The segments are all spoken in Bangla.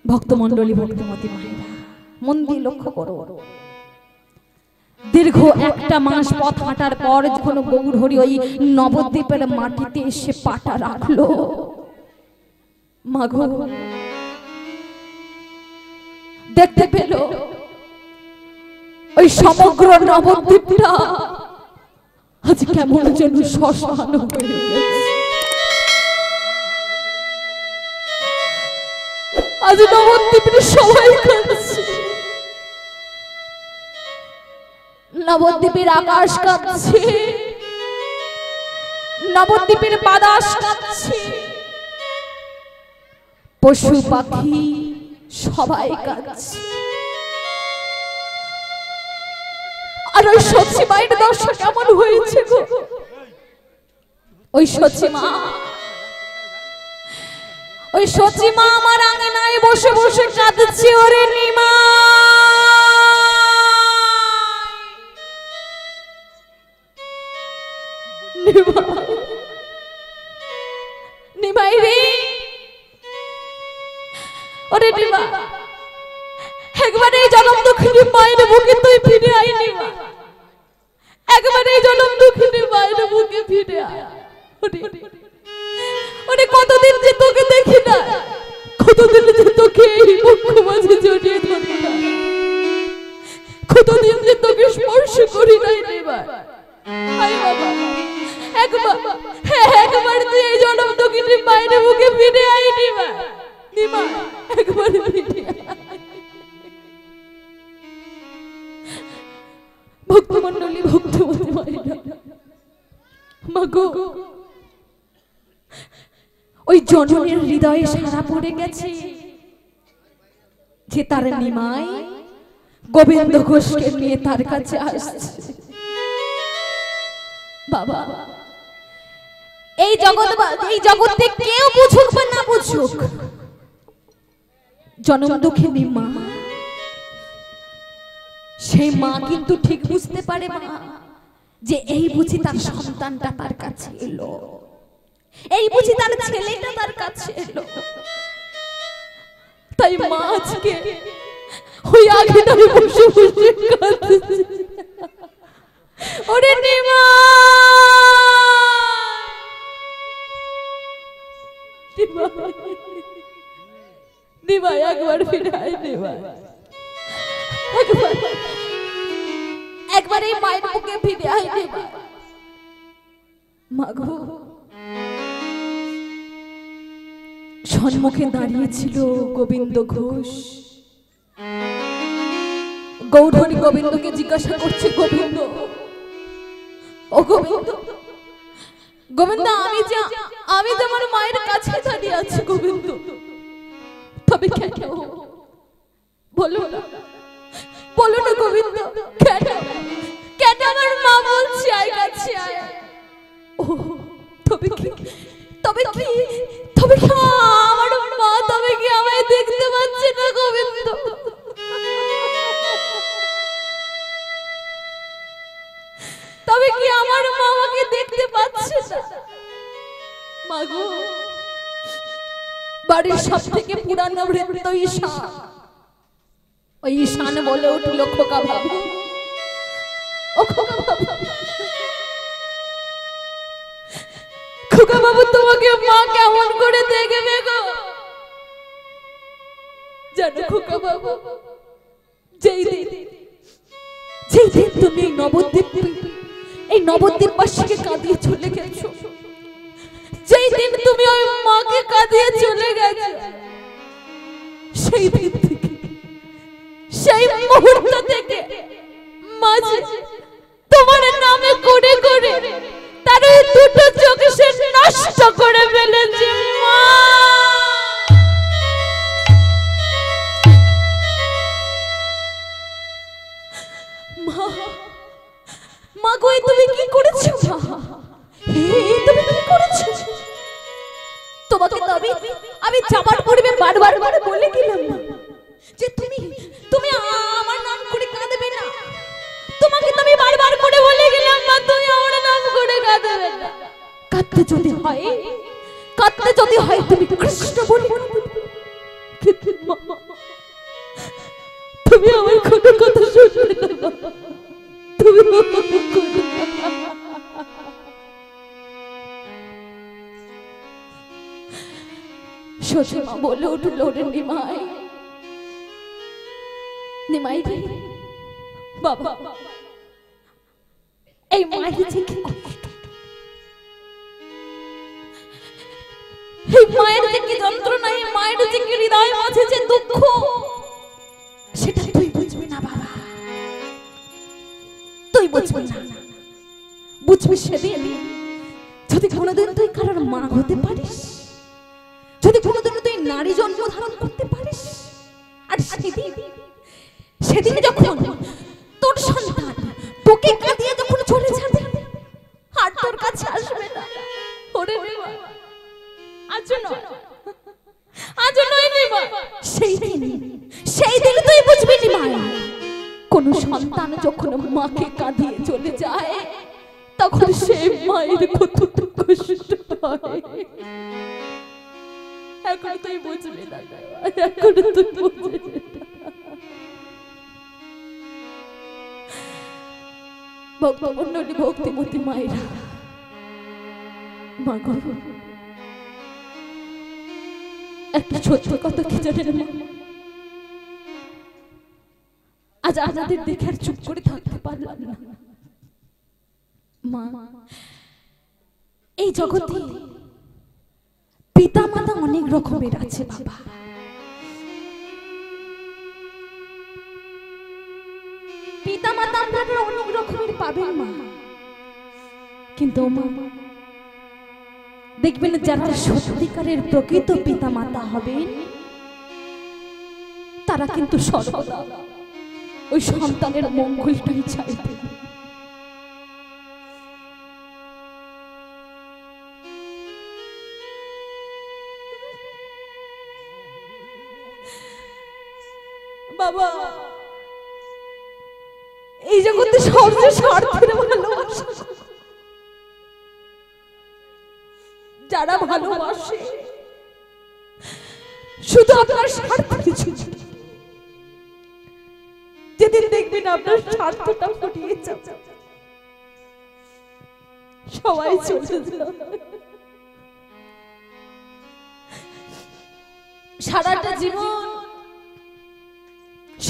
ভক্তমণ্ডলী ভক্তমতী মায়েরা মন দিয়ে লক্ষ্য করো, দীর্ঘ একটা মাস পথ হাঁটার পর যখন গৌরহরি ওই নবদ্বীপের মাটিতে এসে পাটা রাখলো, মাগো দেখতে পেল ওই সমগ্র নবদ্বীপটা আজ কেমন যেন শ্মশান হয়ে গেছে। আজ নবদ্বীপের সবাই কাঁদছে, নবদ্বীপের আকাশ কাঁদছে, নবদ্বীপের বাতাস কাঁদছে, পশু পাখি সবাই কাঁদছে। আর ওই সচি মায়ের দশা কেমন হয়েছে গো, ওই সচি মা, ওই সচি মা আমার আঙিনায় বসে বসে কাঁদছে, ওরে নিমা নিমাই রে, ওরে নিমা একবার এই জনম দুঃখিনী মায়ের বুকে তুই ফিরে আয় নিমা, একবার এই জনম দুঃখিনী মায়ের বুকে ফিরে আয়। ওরে কতদিন যে তোকে দেখি না, কতদিন যে তোকে এই মুখ মাঝে জড়িয়ে ধরি না, কতদিন যে তোকে স্পর্শ করি নাই নিমা। আয় বাবা একবার তুই এই জনম দুঃখিনী মায়ের বুকে ফিরে আয় নিমা, নিমা একবার ফিরে আয়। ভক্তমণ্ডলী ভক্তমতী মায়েরা, মাগো ওই জননীর হৃদয়ে সারা পড়ে গেছে যে তার নিমাই গোবিন্দ ঘোষকে নিয়ে তার কাছে আসছে। বাবা এই জগতে কেউ বুঝুক বা না বুঝুক, জনম দুঃখিনী মা, সেই মা কিন্তু ঠিক বুঝতে পারে মা যে এই বুঝি তার সন্তানটা তার কাছে এলো, এই বুঝি তার ছেলেটা তার কাছে এলো। তাই মা আজকে ওই আঙিনায় বসে বসে কাঁদছে, ওরে নিমা নিমা একবার ফিরে আয় নিমা, একবার এই মায়ের বুকে ফিরে আয় নিমা। মাগো সম্মুখে দাঁড়িয়েছিল গোবিন্দ ঘোষ, গৌরহরি গোবিন্দকে জিজ্ঞাসা করছে, গোবিন্দ ও গোবিন্দ, গোবিন্দ আমি যে আমার মায়ের কাছে দাঁড়িয়ে আছি গোবিন্দ, তবে কেন বলো না, বলো না গোবিন্দ, কেন কেন আমার মা বলছে আয় কাছে আয়। ও তবে কি তবে কি তবে কি আমার মা তবে কি আমায় দেখতে পাচ্ছে না গোবিন্দ? তবে কি আমার মা আমাকে দেখতে পাচ্ছে না? মাগো বাড়ির সব থেকে পুরানো বৃদ্ধ ঈশান, ওই ঈশান বলে উঠল, খোকা বাবু, ও খোকা বাবু, খোকা বাবু তোমাকে মা কেমন করে দেখবে গো? জানো খোকা বাবু, যেই দিন তুমি এই নবদ্বীপবাসীকে কাঁদিয়ে চলে গেছো, যেই দিন তুমি ওই মাকে কাঁদিয়ে চলে গেছো, সেই দিন থেকে, সেই মুহূর্ত থেকে মাঝে তোমার নামে করে করে তার ওই দুটো চোখ সে নষ্ট করে ফেলেছে। মা মা গো তুমি কি করেছো? তুমি কি করেছো? তোমাকে তো আমি যাবার পূর্বে বারবার বলে গেলাম যে তুমি আমার নাম করে কাঁদবে না, তোমাকে তো আমি বারবার করে বলে গেলাম মা তুমি আমার নাম করে কাঁদবে না। কাঁদতে যদি হয় তুমি কৃষ্ণ বলে, কিন্তু মা না, তুমি অমন করো না। সজমা বলে উঠল, রে নিমাই, নিমাই রে বাবা, এই মায়ের যে কি কষ্ট, এই মায়ের যে কি যন্ত্রণা, এই মায়ের যে কি হৃদয় মাঝে যে দুঃখ, সেটা তুই বুঝবি না বাবা, তুই বুঝবি না। বুঝবি সেদিন যদি কোনোদিন তুই কারোর মা হতে পারিস, যদি কোনোদিন তুই নারী জন্ম ধারণ করতে পারিস, আর সেদিন যখন তোর সন্তান তোকে কাঁদিয়ে যখন চলে যাবে আর তোর কাছে আসবে না, ওরে বাবা, আজ নয় নিমা, সেই দিন তুই বুঝবি নিমা, কোন সন্তান যখন মাকে কাঁদিয়ে চলে যায় তখন সেই মায়ের কতটুকু কষ্ট হয়। এখন তুই বুঝবি না, এখন তুই বুঝবি না। ভক্তমণ্ডলী, ভক্তিমতী মায়েরা, মা গো, একটা সত্য কথা কি জানেন মা, আজ আমাদের দেখে আর চুপ করে থাকতে পারলাম না মা। এই জগতে পিতা মাতা অনেক রকমের আছে বাবা, পিতা মাতা আপনারা অনেক রকমের পাবেন মা, কিন্তু মা দেখবেন যারা সত্যিকারের প্রকৃত পিতা মাতা হবেন তারা কিন্তু সর্বদা ওই সন্তানের মঙ্গলটাই চাইবে। বাবা, এই জগতে সবচেয়ে স্বার্থের ভালোবাসা, যারা ভালোবাসে শুধু আপনার স্বার্থের জন্য, যেদিন দেখবেন আপনার স্বার্থটা ফুটিয়ে যাবে সবাই চলে যাবে। সারাটা জীবন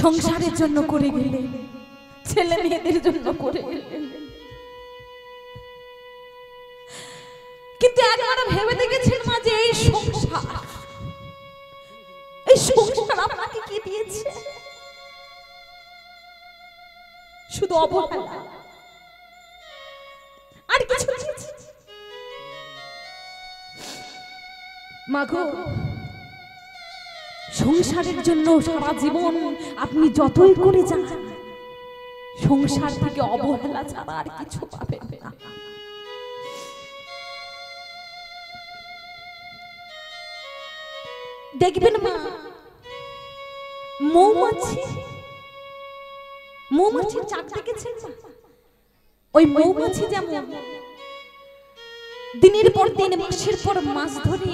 সংসারের জন্য করে গেলেন, ছেলে মেয়েদের জন্য করে গেলেন, কিন্তু একবার ভেবে দেখেছেন মা যে এই সংসার আপনাকে কি দিয়েছে? শুধু অবহেলা, আর কিছু দিয়েছে? মা গো, সংসারের জন্য সারা জীবন আপনি যতই করে যান, সংসার থেকে অবহেলা ছাড়া আর কিছু পাবেন না। দেখবেন মা, মৌমাছির চাক দেখেছেন? ওই মৌমাছি যেমন দিনের পর দিন, মাসের পর মাস ধরে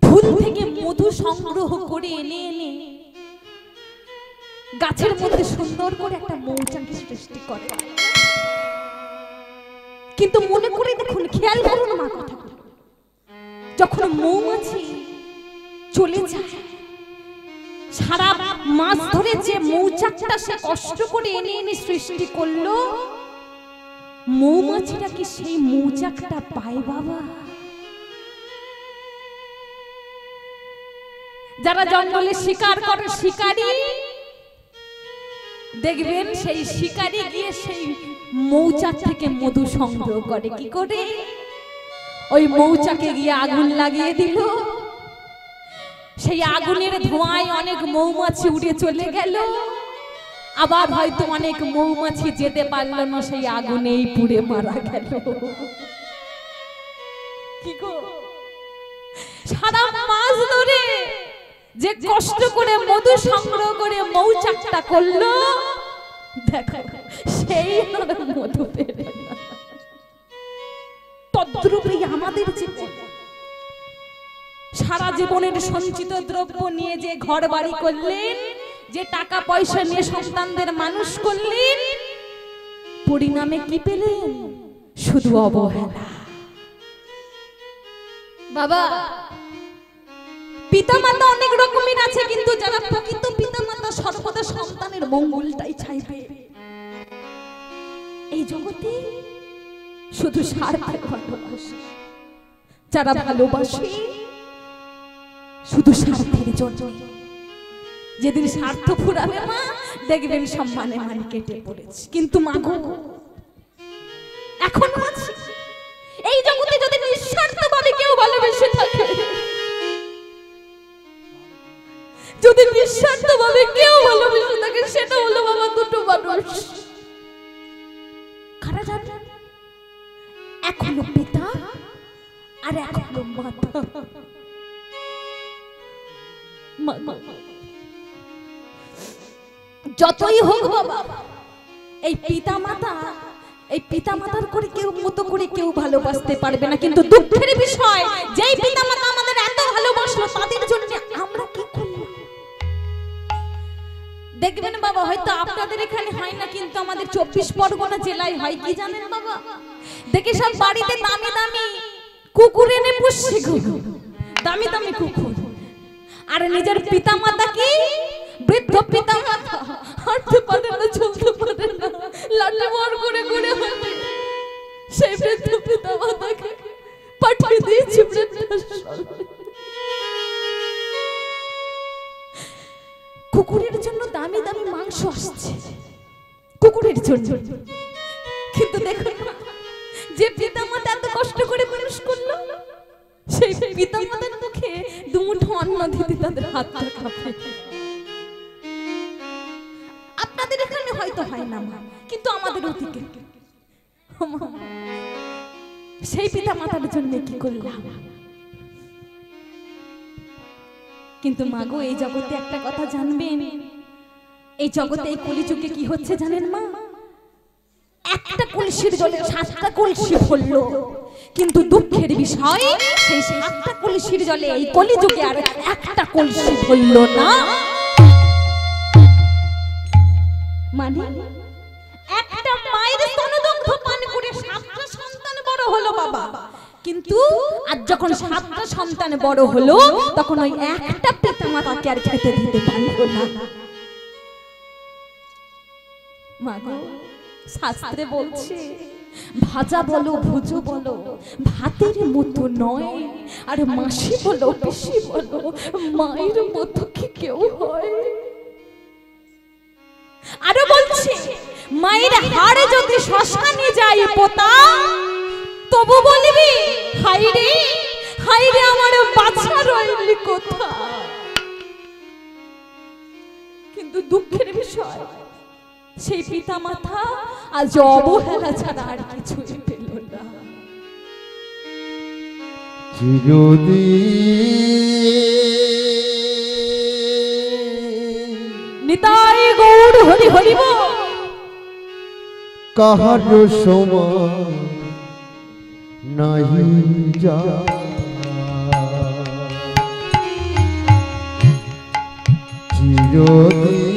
ফুল থেকে মধু সংগ্রহ করে এনে এনে গাছের মধ্যে সুন্দর করে একটা মৌচাক সৃষ্টি করে, কিন্তু মনে করে দেখুন, খেয়াল করুন মা কথা, যখন মৌমাছি চলে যায় সারা মাস ধরে যে মৌচাকটা সে কষ্ট করে এনে এনে সৃষ্টি করলো, মৌমাছিটা কি সেই মৌচাকটা পায় বাবা? যারা জঙ্গলে শিকার করে, শিকারী দেখবেন সেই শিকারী গিয়ে সেই মৌচাক থেকে মধু সংগ্রহ করে। কি করে? ওই মৌচাকে গিয়ে আগুন লাগিয়ে দিল, সেই আগুনের ধোঁয়ায় অনেক মৌমাছি উড়ে চলে গেল, আবার হয়তো অনেক মৌমাছি যেতে পারল না, সেই আগুনেই পুড়ে মারা গেল। কি গো, সারা মাস ধরে যে কষ্ট করে মধু সংগ্রহ করে মৌচাকটা করলো, দেখো সেই মধু পেল না। তদ্রূপই আমাদের জীবন, সারা জীবনের সঞ্চিত দ্রব্য নিয়ে যে ঘর বাড়ি করলেন, যে টাকা পয়সা নিয়ে সন্তানদের মানুষ করলেন, পরিণামে কি পেলেন? শুধু অবহেলা। বাবা, পিতামাতা অনেক রকমের আছে, কিন্তু যারা প্রকৃত পিতামাতা সর্বদা সন্তানের মঙ্গলটাই চাইবে। এই জগতে শুধু স্বার্থের ভালোবাসে, যারা ভালোবাসে শুধু স্বার্থের জন্য। যেদিন স্বার্থ ফুরাবে মা, দেখবেন সম্মানে মান কেটে পড়েছে। কিন্তু মা গো, এখন আছে এই জগতে যদি নিঃস্বার্থভাবে কেউ ভালোবেসে থাকে, যদি নিঃস্বার্থভাবে কেউ ভালোবেসে থাকে, সেটা হলো বাবা দুটো মানুষ। কারা জানে? এক হলো পিতা আর এক হলো মাতা। যতই হোক বাবা, এই পিতা মাতার করে কেউ মতো করে কেউ ভালোবাসতে পারবে না। কিন্তু দুঃখের বিষয়, যেই পিতা মাতা আমাদের এত ভালোবাসলো, তাদের জন্য আমরা কি করলাম? দেখবেন বাবা, হয়তো আপনাদের এখানে হয় না, কিন্তু আমাদের 24 পরগনা জেলায় হয়। কি জানেন বাবা? দেখে সব বাড়িতে দামি দামি কুকুর এনে পুষছে, দামি দামি কুকুর। আর নিজের পিতা মাতা কি বৃদ্ধ পিতা মাতা, হাঁটতে পারে না, চলতে পারে না, লাঠি মার করে করে হাঁটে। সেই বৃদ্ধ পিতা মাতাকে পাঠিয়ে দিয়েছে বৃদ্ধাশ্রমে। কুকুরের জন্য দামি দামি মাংস আসছে, কুকুরের জন্য। কিন্তু দেখুন, যে পিতা মাতা এত কষ্ট করে মানুষ করলো, সেই পিতা মাতার মুখে দুমুঠো অন্ন দিতে তাদের হাতটা কাঁপে। আপনাদের এখানে হয়তো হয় না, কিন্তু আমাদের ওদিকে সেই পিতা মাতার জন্য কি করলাম? কিন্তু মাগো, এই জগতে একটা কথা জানবেন, এই জগতে এই কলিযুগে কি হচ্ছে জানেন মা? একটা কলসির জলে 7টা কলসি ভরলো, কিন্তু দুঃখের বিষয়, সেই 7টা কলসির জলে এই কলিযুগে আর একটা কলসি ভরলো না। মানে একটা মায়ের স্তনদগ্ধ পান করে 7টা সন্তান বড় হলো বাবা, কিন্তু আজ যখন 7টা সন্তান বড় হলো, তখন ওই একটা পিতা মাতাকে আর খেতে দিতে পারলো না। মাগো, শাস্ত্রে বলছে, ভাজা বলো ভুজো বলো ভাতের মতো নয়, আর মাসি বলো পিসি বলো মায়ের মতো কি কেউ হয়? আরো বলছে, মায়ের হাড়ে যদি শ্মশানে যাই পোতা, তবু বলবি হাইরে হাইরে আমার বাছা রইলি কোথা। কিন্তু দুঃখের বিষয়, সেই পিতা মাতা আজ অবহেলা ছাড়া আর কিছুই পেল না। নিতাই গৌর হরি হরিব। কাহার সমান নাহি যা, চিরদিন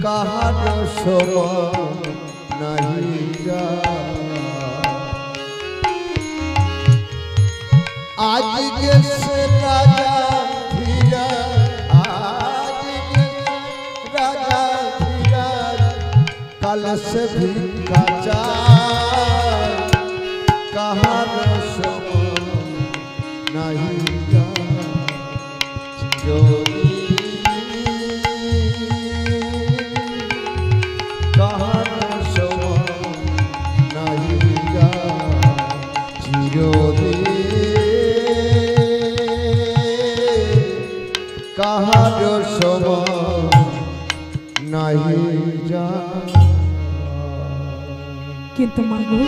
কাহার সমান নাহি যা। আজ গেছে রাজা ধীরা, আজ গেছে রাজা ধীরা, কাল সে ভিক্ষা চায়, কাহার সমান নাহি যা। কাহার সমান নাহি যা, চিরদিন কাহার সমান নাহি যা। কিন্তু মাগো,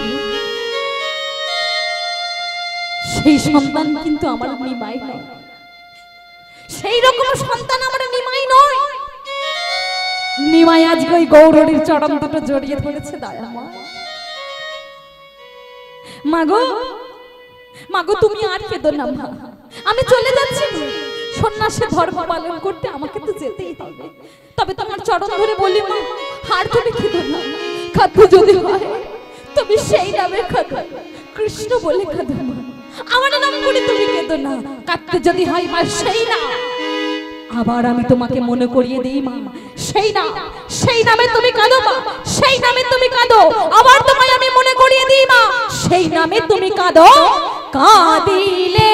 সেই সন্তান কিন্তু আমার নিমাই নয়, সেই রকম সন্তান আমার নিমাই নয়। নিমাই আজকে ওই গৌরীর চরণ দুটো জড়িয়ে ধরেছে দয়াময়। মাগো, মাগো তুমি আর কেঁদো না মা, আমি চলে যাচ্ছি মা। সন্ন্যাসী ধর্ম পালন করতে আমাকে তো যেতেই হবে, তবে তোমার চরণ ধরে বলি মা, আর তুমি কেঁদো না। কাঁদতে যদি হয় তুমি সেই নামে কাঁদো, কৃষ্ণ বলে কাঁদো মা, আমার নাম করে তুমি কেঁদো না। কাঁদতে যদি হয় মা সেই না, আবার আমি তোমাকে মনে করিয়ে দিই মা, সেই নামে তুমি কাঁদো মা, সেই নামে তুমি কাঁদো। আবার তোমায় আমি মনে করিয়ে দিই মা, সেই নামে তুমি কাঁদো। কাঁদিলে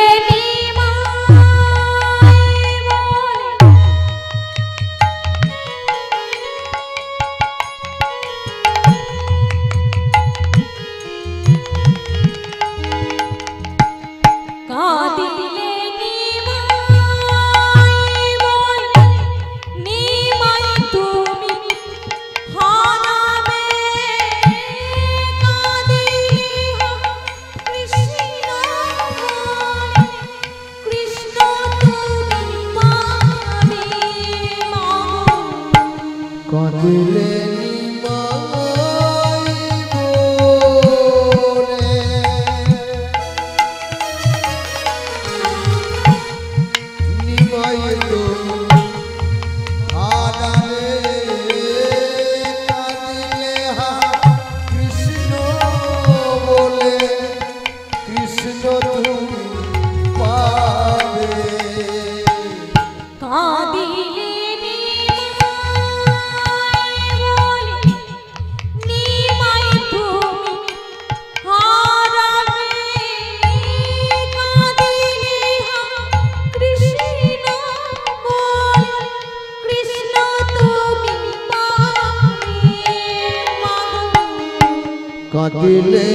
কাঁদিলে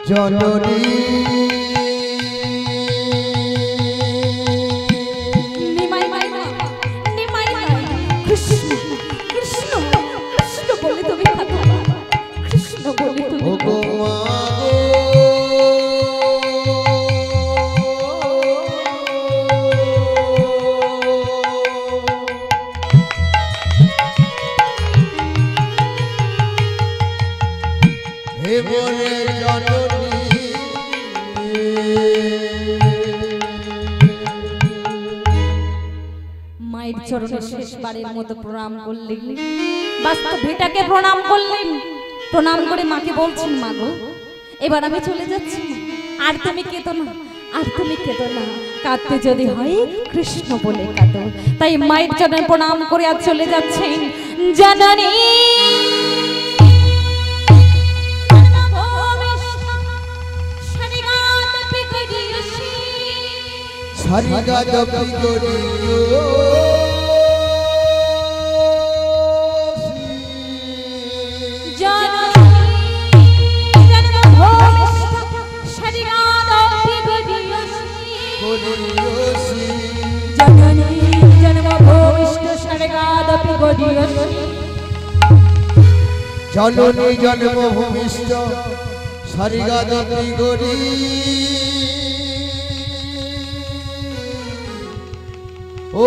জননী কৃষ্ণ কৃষ্ণ কৃষ্ণ বলে তুমি কাঁদো, কৃষ্ণ বলে তুমি হে মোরে জননী মায়ের চরণে শেষবারের মতো প্রণাম করলেন, বাস্তব ভেটাকে প্রণাম করলেন। প্রণাম করে মাকে বলছেন, মা গো এবার আমি চলে যাচ্ছি, আর তুমি কেঁদো না, আর তুমি কেঁদো না। কাঁদতে যদি হয় কৃষ্ণ বলে কাঁদো। তাই মায়ের চরণে প্রণাম করে আর চলে যাচ্ছেন। জননী সারিগা দপি গরিও জননী জন্মভূমিষ্ঠ সারিগা দপি গরি ও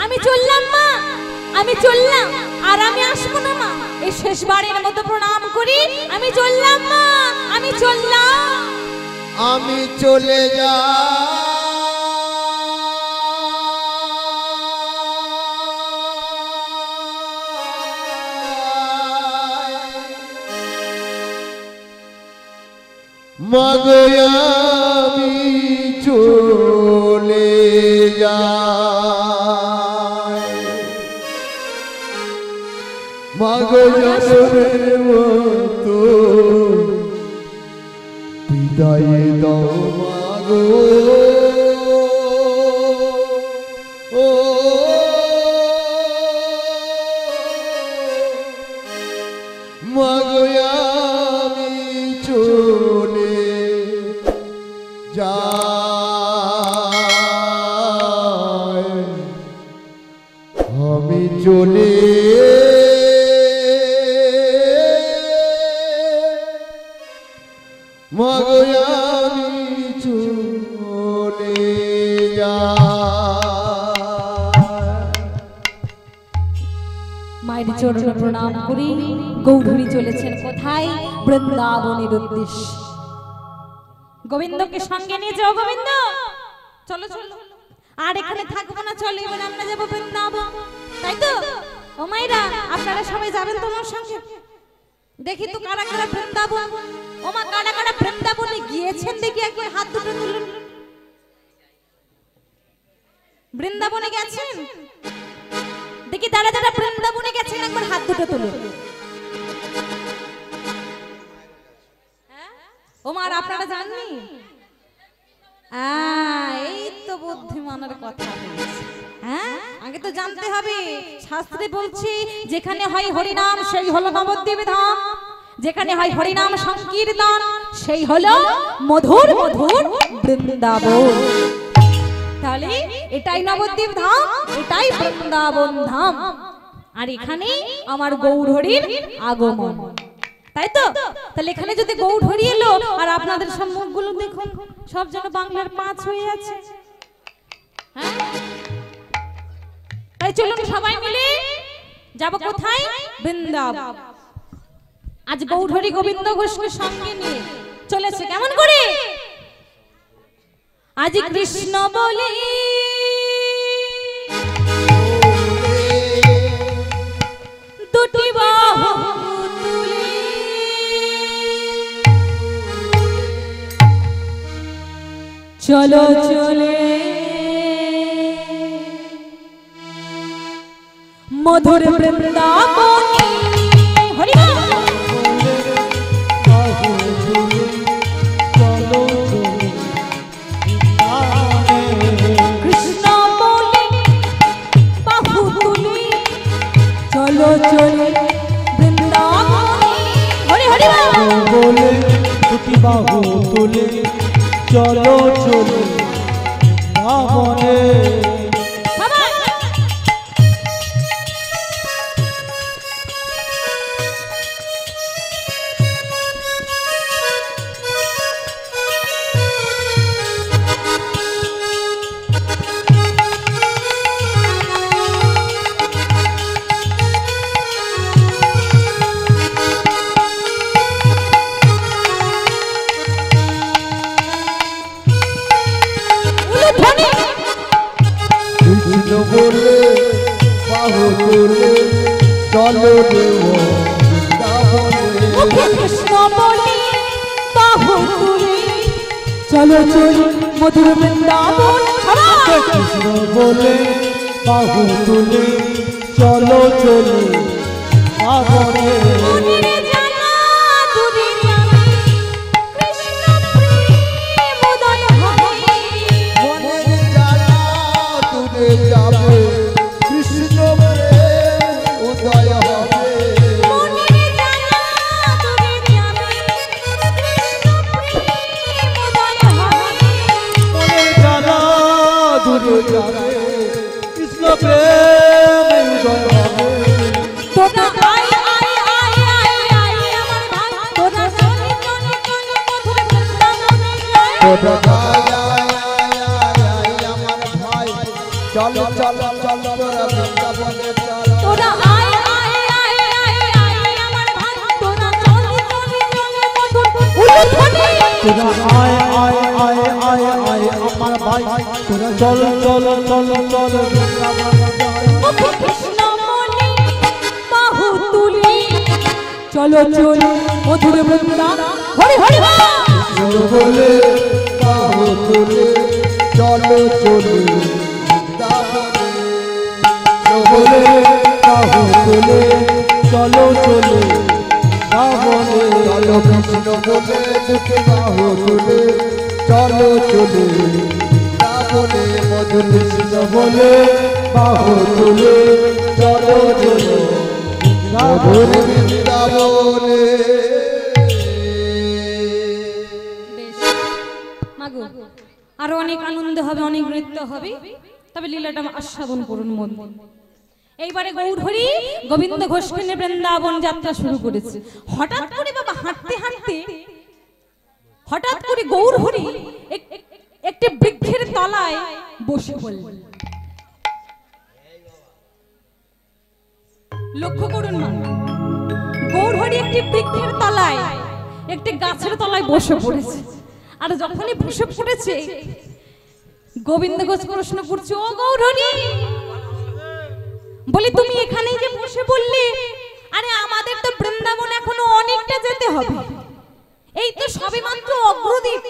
আমি চললাম মা, আমি চললাম, আর আমি আসবো না মা। এই শেষবারের মতো প্রণাম করি। আমি চললাম মা, আমি চললাম। আমি চলে যা মাগো আমি চলে যাই মাগো জনমের মতো বিদায় দাও মাগো ও মাগো আমি চলে যাই আমি চলে মাগো আমি চলে মায়ের চরণে প্রণাম করি। গৌরহরি চলেছেন কোথায়? বৃন্দাবনের উদ্দেশ্যে। গোবিন্দকে সঙ্গে নিয়ে যাও। গোবিন্দ চলো চলো, আর এখানে থাকবো না, চলো এবার আমরা যাবো বৃন্দাবন, তাই তো? ও মায়েরা, আপনারা সবাই যাবেন তোমার সঙ্গে? দেখি তো কারা কারা বৃন্দাবন, ও মা কারা কারা বৃন্দাবনে গিয়েছেন দেখি একবার হাত দুটো তুলুন। বৃন্দাবনে গেছেন দেখি, যারা যারা বৃন্দাবনে গেছেন একবার হাত দুটো তুলুন। ও মা, আপনারা জাননি? এই তো বুদ্ধিমানের কথা বলেছে। হ্যাঁ, আগে তো জানতে হবে। শাস্ত্রে বলছি, যেখানে হয় হরিনাম সেই হলো নবদ্বীপ ধাম, যেখানে হয় হরিনাম সংকীর্তন সেই হলো মধুর মধুর বৃন্দাবন। তাহলে এটাই নবদ্বীপ ধাম, এটাই বৃন্দাবন ধাম, আর এখানে আমার গৌরহরির আগমন, তাই তো? তাহলে এখানে যদি গৌরহরি এলো, আর আপনাদের সব মুখগুলো দেখুন, সব যেন বাংলার 5 হয়ে আছে। হ্যাঁ, তাই চলুন সবাই মিলে যাব কোথায়? বৃন্দাবন। আজ গৌরহরি গোবিন্দ ঘোষকে সঙ্গে নিয়ে চলেছে। কেমন করে? আজ কৃষ্ণ বলে দুটি বাহু তুলে চলো চলে মধুর বৃন্দাবনে। হরি কৃষ্ণ বলে বাহু তুলে চলো চলে বৃন্দাবনে। হরি হরি বলে দুটি বাহু তুলে চলো চলো বৃন্দাবনে। বলে বাহু তুলে চলো দেব বৃন্দাবনে। কৃষ্ণ বলে বাহু তুলে চলো চলো মধুর বৃন্দাবন। কৃষ্ণ বলে বাহু তুলে চলো চলো বৃন্দাবনে। কৃষ্ণ উদয় হবে দূরে যাবে কৃষ্ণ প্রেম উদয় হবে। তোমরা আয় আয় আয় চল চল চল চল ওগো কৃষ্ণ বলে বাহু তুলে চলো চলো মধুর বৃন্দাবন হরি হরি বলে বাহু তুলে চলো চলো বৃন্দাবনে বলে বাহু তুলে চলো চলো রাবণে চলো কৃষ্ণ বলে দুটি বাহু তুলে চলো চলো বৃন্দাবনে মধুর কৃষ্ণ বলে বাহু তুলে চলো চলো মধুর বৃন্দাবনে। মাগো আরো অনেক আনন্দ হবে, অনেক নৃত্য হবে, তবে লীলাটা আস্বাদন করুন মন। এইবারে গৌরহরি গোবিন্দ ঘোষকে নিয়ে বৃন্দাবন যাত্রা শুরু করেছে। হঠাৎ করে বাবা হাঁটতে হাঁটতে হঠাৎ করে গৌরহরি একটি বৃক্ষের তলায় বসে পড়লেন। লক্ষ্য করুন মা, গৌরহরি একটি বৃক্ষের তলায়, একটি গাছের তলায় বসে পড়েছে। আর যখনই বসে পড়েছে গোবিন্দ ঘোষ প্রশ্ন করছে, ও গৌরহরি, বলি তুমি এখানেই যে বসে বললে, আরে আমাদের তো বৃন্দাবন এখনো অনেকটা যেতে হবে, এই তো সবে মাত্র অগ্রদীপ,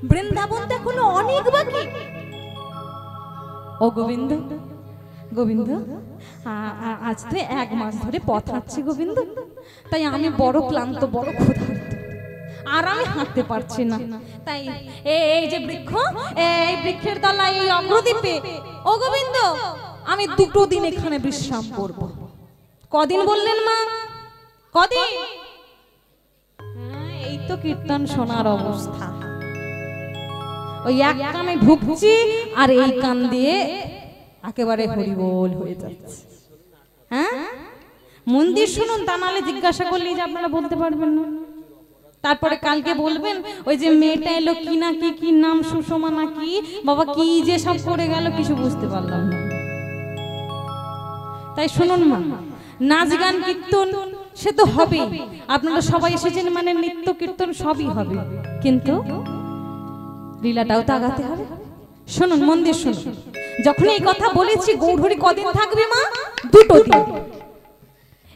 বৃন্দাবন তো এখনো অনেক বাকি। ও গোবিন্দ, গোবিন্দ আজ তো 1 মাস ধরে পথ হাঁটছি গোবিন্দ, তাই আমি বড় ক্লান্ত, বড় ক্ষুধার্ত, আর আমি হাঁটতে পারছি না, তাই এই যে বৃক্ষ, এই বৃক্ষের তলায় এই অগ্রদীপে ও গোবিন্দ আমি 2 দিন এখানে বিশ্রাম করব। কদিন বললেন মা? কদিন? এই তো কীর্তন শোনার অবস্থা, ওই এক কানে ঢুকছি আর এই কান দিয়ে একেবারে হরিবোল হয়ে যাচ্ছে। হ্যাঁ, মন দিয়ে শুনুন, তা নাহলে জিজ্ঞাসা করলেই যে আপনারা বলতে পারবেন না। তারপরে কালকে বলবেন ওই যে মেয়েটা এলো কি না কি নাম, সুষমা না কি বাবা, কি যে সব করে গেল কিছু বুঝতে পারলাম না। তাই শুনুন মা, নাচ গান কীর্তন সে তো হবে, আপনারা সবাই এসেছেন মানে নৃত্য কীর্তন সবই হবে, কিন্তু লীলাটাও তো আগাতে হবে। শুনুন, মন দিয়ে শুনুন, যখন এই কথা বলেছি গৌরহরি কদিন থাকবে মা? 2 দিন।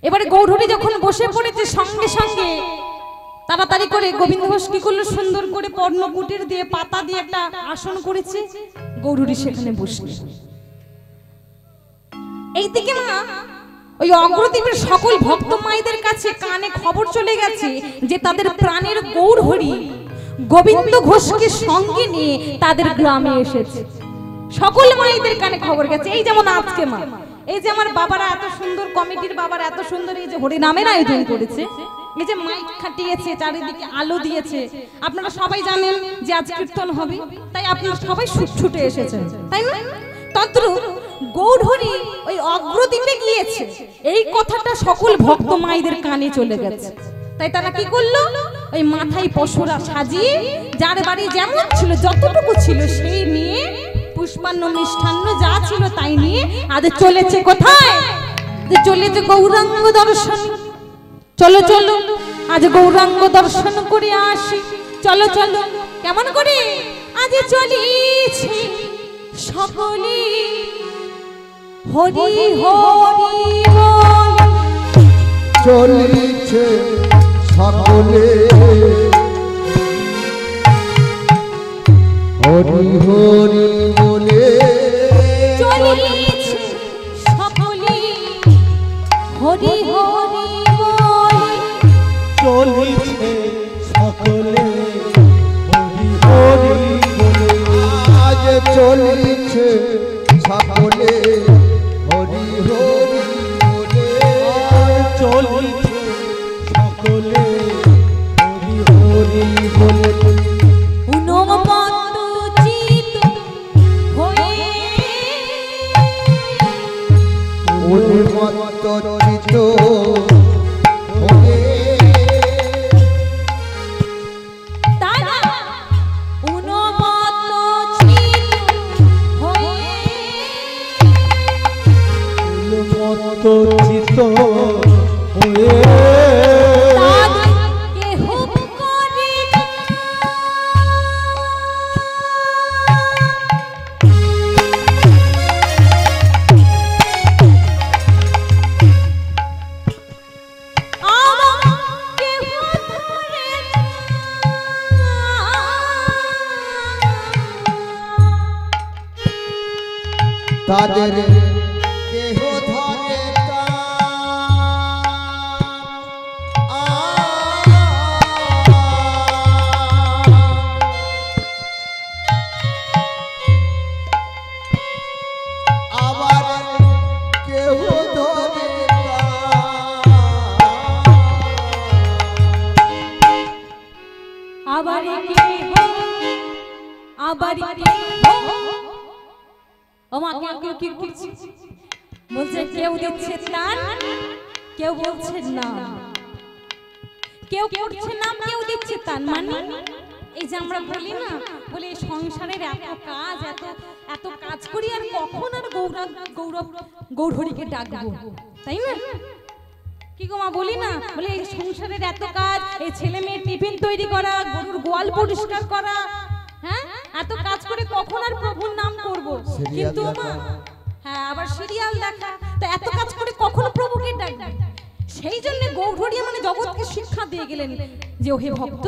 এবারে গৌরহরি যখন বসে পড়েছে, সঙ্গে সঙ্গে তাড়াতাড়ি করে গোবিন্দ ঘোষ কি করলো, সুন্দর করে পর্ণকুটির দিয়ে পাতা দিয়ে একটা আসন করেছে, গৌরহরি সেখানে বসে। এইদিকে মা ওই অগ্রদীপের সকল ভক্ত মায়েদের কাছে কানে খবর চলে গেছে যে তাদের প্রাণের গৌরহরি গোবিন্দ ঘোষকে সঙ্গে নিয়ে তাদের গ্রামে এসেছে। সকল মায়েদের কানে খবর গেছে। এই যেমন আজকে মা, এই যে আমার বাবারা এত সুন্দর, কমিটির বাবারা এত সুন্দর এই যে হরিনামের আয়োজন করেছে, এই যে মাইক খাটিয়েছে, চারিদিকে আলো দিয়েছে, আপনারা সবাই জানেন যে আজ কীর্তন হবে, তাই আপনারা সবাই ছুটে এসেছেন, তাই না? তদ্রূপ গৌরহরি ওই অগ্রদীপে গিয়েছে, এই কথাটা সকল ভক্ত মায়েদের কানে চলে গেছে। তাই তারা কি করলো, ওই মাথায় পশুরা সাজিয়ে যার বাড়ি যেমন ছিল, যতটুকু ছিল সেই নিয়ে, পুষ্পান্ন মিষ্টান্ন যা ছিল তাই নিয়ে আজ চলেছে কোথায়? যে চলেছে গৌরাঙ্গ দর্শন। চলো চলো আজ গৌরাঙ্গ দর্শন করে আসি, চলো চলো। কেমন করে? আজ চলিছে সকলে হরি হরি বল, চলিছে সকলে হরি হরি বলে, চলিছে সকলে হরি হরি বল, চলিছে সকলে হরি হরি বলে, আজ চলিছে সকলে হরি হরি বলে, চলিছে সকলে হরি হরি বলে, উন্মত্ত চিত হয়ে, উন্মত্ত চিত্ত হয়ে, তারা উন্মত্ত চিত হয়ে, উন্মত্ত চিত্ত হয়ে, তাদেরকে হুক করে তাদের কেহ ধরে আবার কেহ ধরে আবার ও মা কেউ কি করছে বলছে কেউ দিচ্ছে তার কেউ বলছে না কেউ করছে না কেউ দিচ্ছে তার মানে এই যে আমরা বলি না বলি সংসারের এত কাজ এত কাজ করি আর কখন আর গৌরহরিকে ডাকবো তাই না কি গো মা বলি না বলে এই সংসারের এত কাজ এই ছেলে মেয়ে টিফিন তৈরি করা গরুর গোয়াল পরিষ্কার করা হ্যাঁ এত কাজ করে কখন আর প্রভুর নাম করব কিন্তু মা হ্যাঁ আবার সিরিয়াল দেখা তো এত কাজ করে কখন প্রভুকে ডাকবে সেই জন্য গৌরহরি মানে জগৎকে শিক্ষা দিয়ে গেলেন যে হে ভক্ত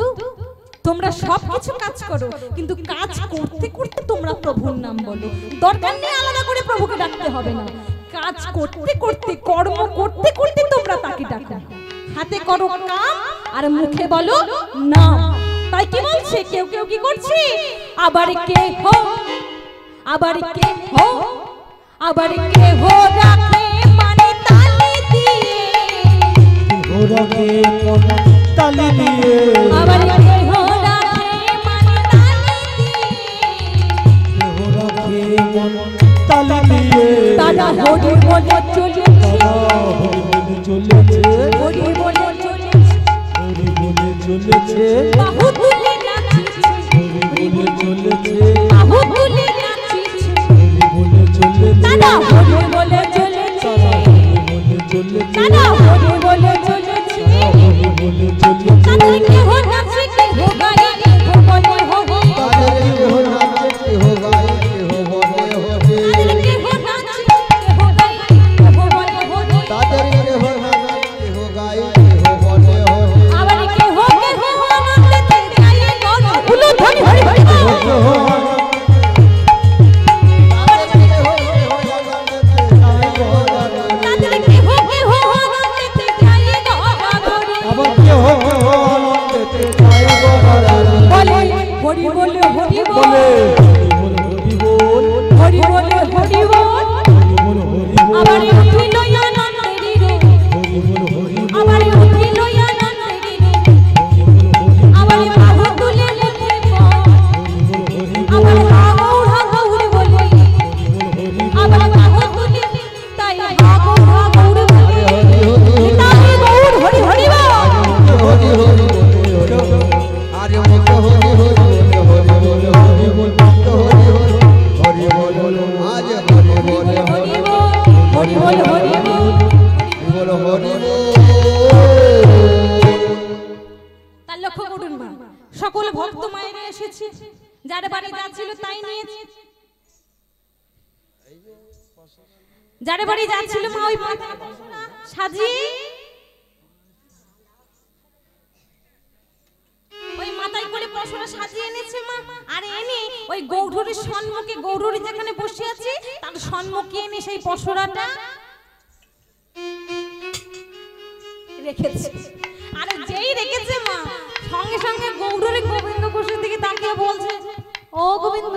তোমরা সবকিছু কাজ করো কিন্তু কাজ করতে করতে তোমরা প্রভুর নাম বলো দরকার নেই আলাদা করে প্রভুকে ডাকতে হবে না কাজ করতে করতে কর্ম করতে করতে তোমরা তাকে ডাকো হাতে করো কাম আর মুখে বলো না তাই কি বলছে কেউ কি করছে আবার কে হো রাখে মানে তালি দিয়ে রাখে তালি দিয়ে আবার কে হো রাখে মানে তালি দিয়ে রাখে তালি দিয়ে দাদা হরি বলে চলেছে হরি বলে চলেছে বাহু তুলে নাচিছে হরি বলে চলেছে বাহু তুলে নাচিছে দাদা হরি বলে চলেছে দাদা হরি বলে চলেছে দাদা কে হো নাচে কে হো গায়ে কে হো বলে হো তাদের কেহ নাচে কেহ গায়ে কেহ বলে হবে দাদা কে হো নাচে কে হো গায়ে কে হো বলে হো তাদের কেহ নাচে কেহ গায়ে কেহ বলে হবে আবার কে হো আনন্দতে গায়ে গণ ফুলো ধরে হরি হরি তাদের কে হো আনন্দতে গায়ে গণ ধরে বলে হরি বলে হরি বলে হরি বল আবার উঠিল আনন্দের আবার উঠিল আনন্দের আবার বাহু তুলে মুখে আবার গৌর বলে আবার বাহু তুলে তাই গৌর বলে তাই গৌর হরি হরি বল হরি হরি আরে মুখ হরি হরি হরি হরি হরি বল আজ হরি বল হরি বল হরি বল হরি বল তার লক্ষ্য করুন মা সকল ভক্ত মায়েরা এসেছে যার বাড়ি যাচ্ছিল তাই নিয়েছে যার বাড়ি যাচ্ছিল মা ওই সাজিয়ে ওই মাথায় করে পশরা সাজিয়ে এনেছে মা আর এনে ওই গৌরহরির সম্মুখে গৌরহরি যেখানে বসে আছে তার সম্মুখে এনে সেই পশরাটা রেখেছে আর যেই রেখেছে মা সঙ্গে সঙ্গে গৌরহরি গোবিন্দ ঘোষের দিকে তাকিয়ে বলছে ও গোবিন্দ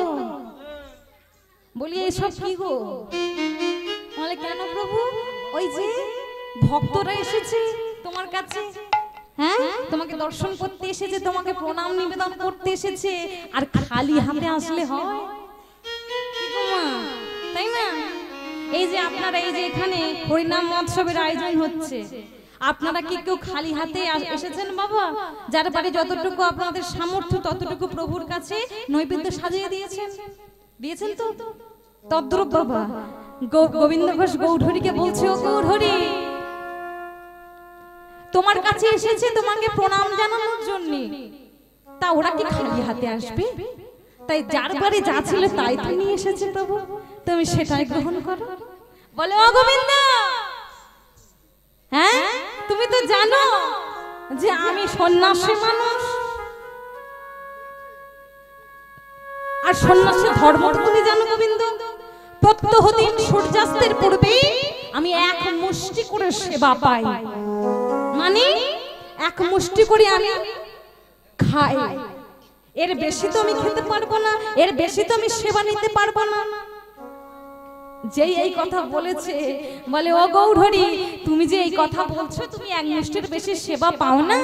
বলি এইসব কি গো বলে কেন প্রভু ওই যে ভক্তরা এসেছে তোমার কাছে হ্যাঁ তোমাকে দর্শন করতে এসেছে তোমাকে প্রণাম নিবেদন করতে এসেছে আর খালি হাতে আসলে হয় কি গো মা তাই না এই যে আপনারা এই যে এখানে হরিনাম মহোৎসবের আয়োজন হচ্ছে আপনারা কি কেউ খালি হাতে এসেছেন বাবা যার বাড়ি যতটুকু আপনাদের সামর্থ্য ততটুকু প্রভুর কাছে নৈবেদ্য সাজিয়ে দিয়েছেন তো তদ্রূপ বাবা গোবিন্দ ঘোষ গৌরহরিকে বলছে ও গৌরহরি তোমার কাছে এসেছে তোমাকে প্রণাম জানানোর জন্য তা ওরা কি খালি হাতে আসবে তাই যার বাড়ি যা ছিল তাই তো নিয়ে এসেছে প্রভু তুমি সেটাই গ্রহণ করো বলে ও গোবিন্দ হ্যাঁ তুমি তো জানো যে আমি সন্ন্যাসী মানুষ আর সন্ন্যাসী ধর্ম তুমি জানো গোবিন্দ প্রত্যহ দিন সূর্যাস্তের পূর্বে আমি এক মুষ্টি করে সেবা পাই, মানে এক মুষ্টি করে আমি খাই, এর বেশি তো আমি খেতে পারবো না, এর বেশি তো আমি সেবা নিতে পারবো না। যেই এই কথা বলেছে বলে ও গৌরহরি, তুমি যে এই কথা বলছো তুমি এক মুষ্টির বেশি সেবা পাও না।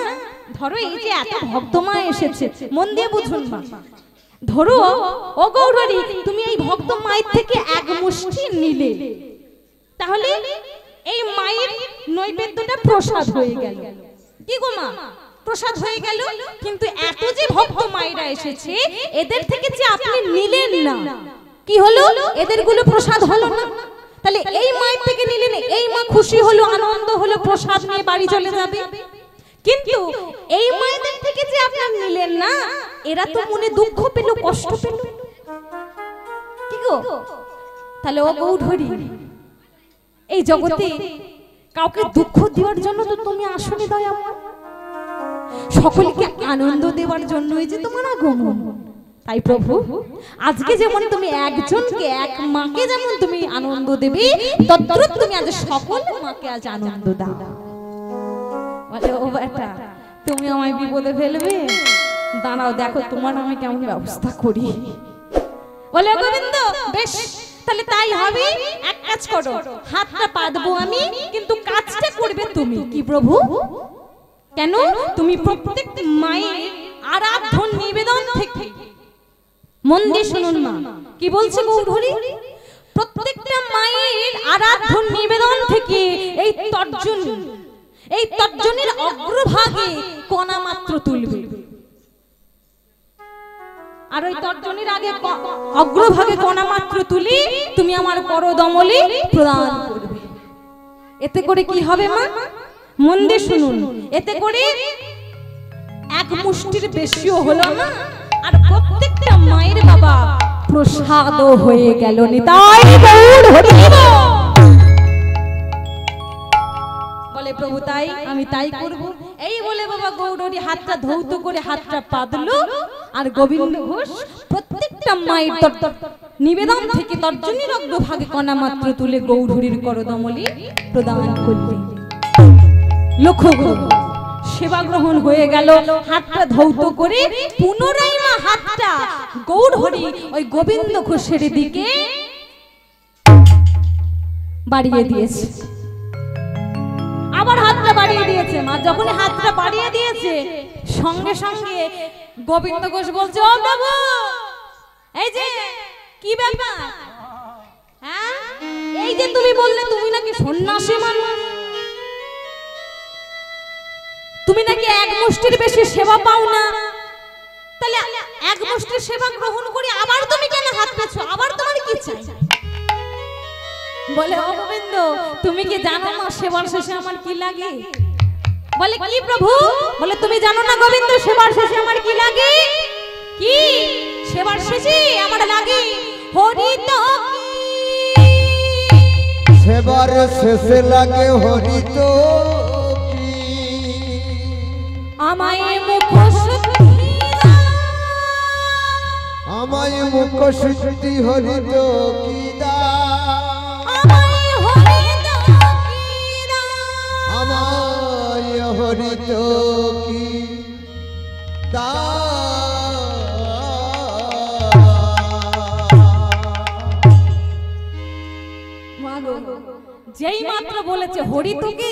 ধরো এই যে এত ভক্তমা এসেছে, মন দিয়ে বুঝুন মা, ধরো ও গৌরহরি তুমি এই ভক্ত মায়ের থেকে এক মুষ্টি নিলে, তাহলে এই মায়ের নৈবেদ্যটা প্রসাদ হয়ে গেল। কি গো মা, প্রসাদ হয়ে গেল, কিন্তু এত যে ভক্ত মায়েরা এসেছে এদের থেকে যে আপনি নিলেন না, কি হলো, এদের গুলো প্রসাদ হলো না। তাহলে এই মায়ের থেকে নিলেন, এই মা খুশি হলো, আনন্দ হলো, প্রসাদ নিয়ে বাড়ি চলে যাবে। কিন্তু এই মায়েদের থেকে যে আপনার নিলেন না, এরা তো মনে দুঃখ পেল, কষ্ট পেল। কি গো, তাহলে ও গৌরহরি এই জগতে কাউকে দুঃখ দেওয়ার জন্য তো তুমি আসনি দয়াময়, সকলকে আনন্দ দেওয়ার জন্যই যে তোমার আগমন। তাই প্রভু আজকে যেমন তুমি একজনকে, এক মাকে যেমন তুমি আনন্দ দেবে, তদ্রূপ তুমি আজ সকল মাকে আজ আনন্দ দাও। বলে ও বেটা তুমি আমায় বিপদে ফেলবে, দাঁড়াও দেখো তোমার আমি কেমন ব্যবস্থা করি। বলে গোবিন্দ বেশ, তাহলে তাই হবে, এক কাজ করো, হাতটা পাতবো আমি, কিন্তু কাজটা করবে তুমি। কি প্রভু? কেন? তুমি প্রত্যেক মায়ের আরাধ্য নিবেদন থেকে, মন দিয়ে শুনুন মা কি বলছে গৌরহরি, প্রত্যেকটা মায়ের আরাধ্য নিবেদন থেকে এই তর্জনীর অগ্রভাগে কণা মাত্র তুলবে, আর ওই তর্জনীর আগে অগ্রভাগে কণা মাত্র তুলি তুমি আমার করদমলে প্রদান করবে। এতে করে কি হবে মা, মন দিয়ে শুনুন, এতে করে এক মুষ্টির বেশিও হলো না, আর প্রত্যেকটা মায়ের বাবা প্রসাদ হয়ে গেল। নিতাই গৌর হরি বলে প্রভু তাই আমি তাই করব। এই বলে বাবা গৌরহরি হাতটা ধৌত করে হাতটা পাতলো, আর গোবিন্দ ঘোষ প্রত্যেকটা মায়ের নিবেদন থেকে তর্জনীর অগ্রভাগে কণা মাত্র তুলে গৌরহরির করদমলে প্রদান করলেন। লক্ষ্য করুন, সেবা গ্রহণ হয়ে গেল, হাতটা ধৌত করে পুনরায় মা হাতটা গৌরহরি ওই গোবিন্দ ঘোষের দিকে বাড়িয়ে দিয়েছে। আবার হাতটা বাড়িয়ে দিয়েছে মা, যখন হাতটা বাড়িয়ে দিয়েছে সঙ্গে সঙ্গে গোবিন্দ ঘোষ বলছে ও প্রভু এই যে কি ব্যাপার, হ্যাঁ এই যে তুমি বললে তুমি নাকি সন্ন্যাসী মানুষ, তুমি নাকি এক মুষ্টির বেশি সেবা পাও না, তাহলে এক মুষ্টির সেবা গ্রহণ করে আবার তুমি কেন হাত পেছো, আবার তোমার কি চাই? বলে ও গোবিন্দ তুমি কি জানো না সেবার শেষে আমার কি লাগে? বলে কি প্রভু? বলে তুমি জানো না গোবিন্দ সেবার শেষে আমার কি লাগে? কি সেবার শেষে আমার লাগে হরি তো, সেবার শেষে লাগে হরি তো, আমায় মুখশুদ্ধি আমায় মুখশুদ্ধি হরি তো কি দা, আমায় হরি তো কি দা, আমায় হরি তো কি দা। যেই মাত্র বলেছে হরি তো কি,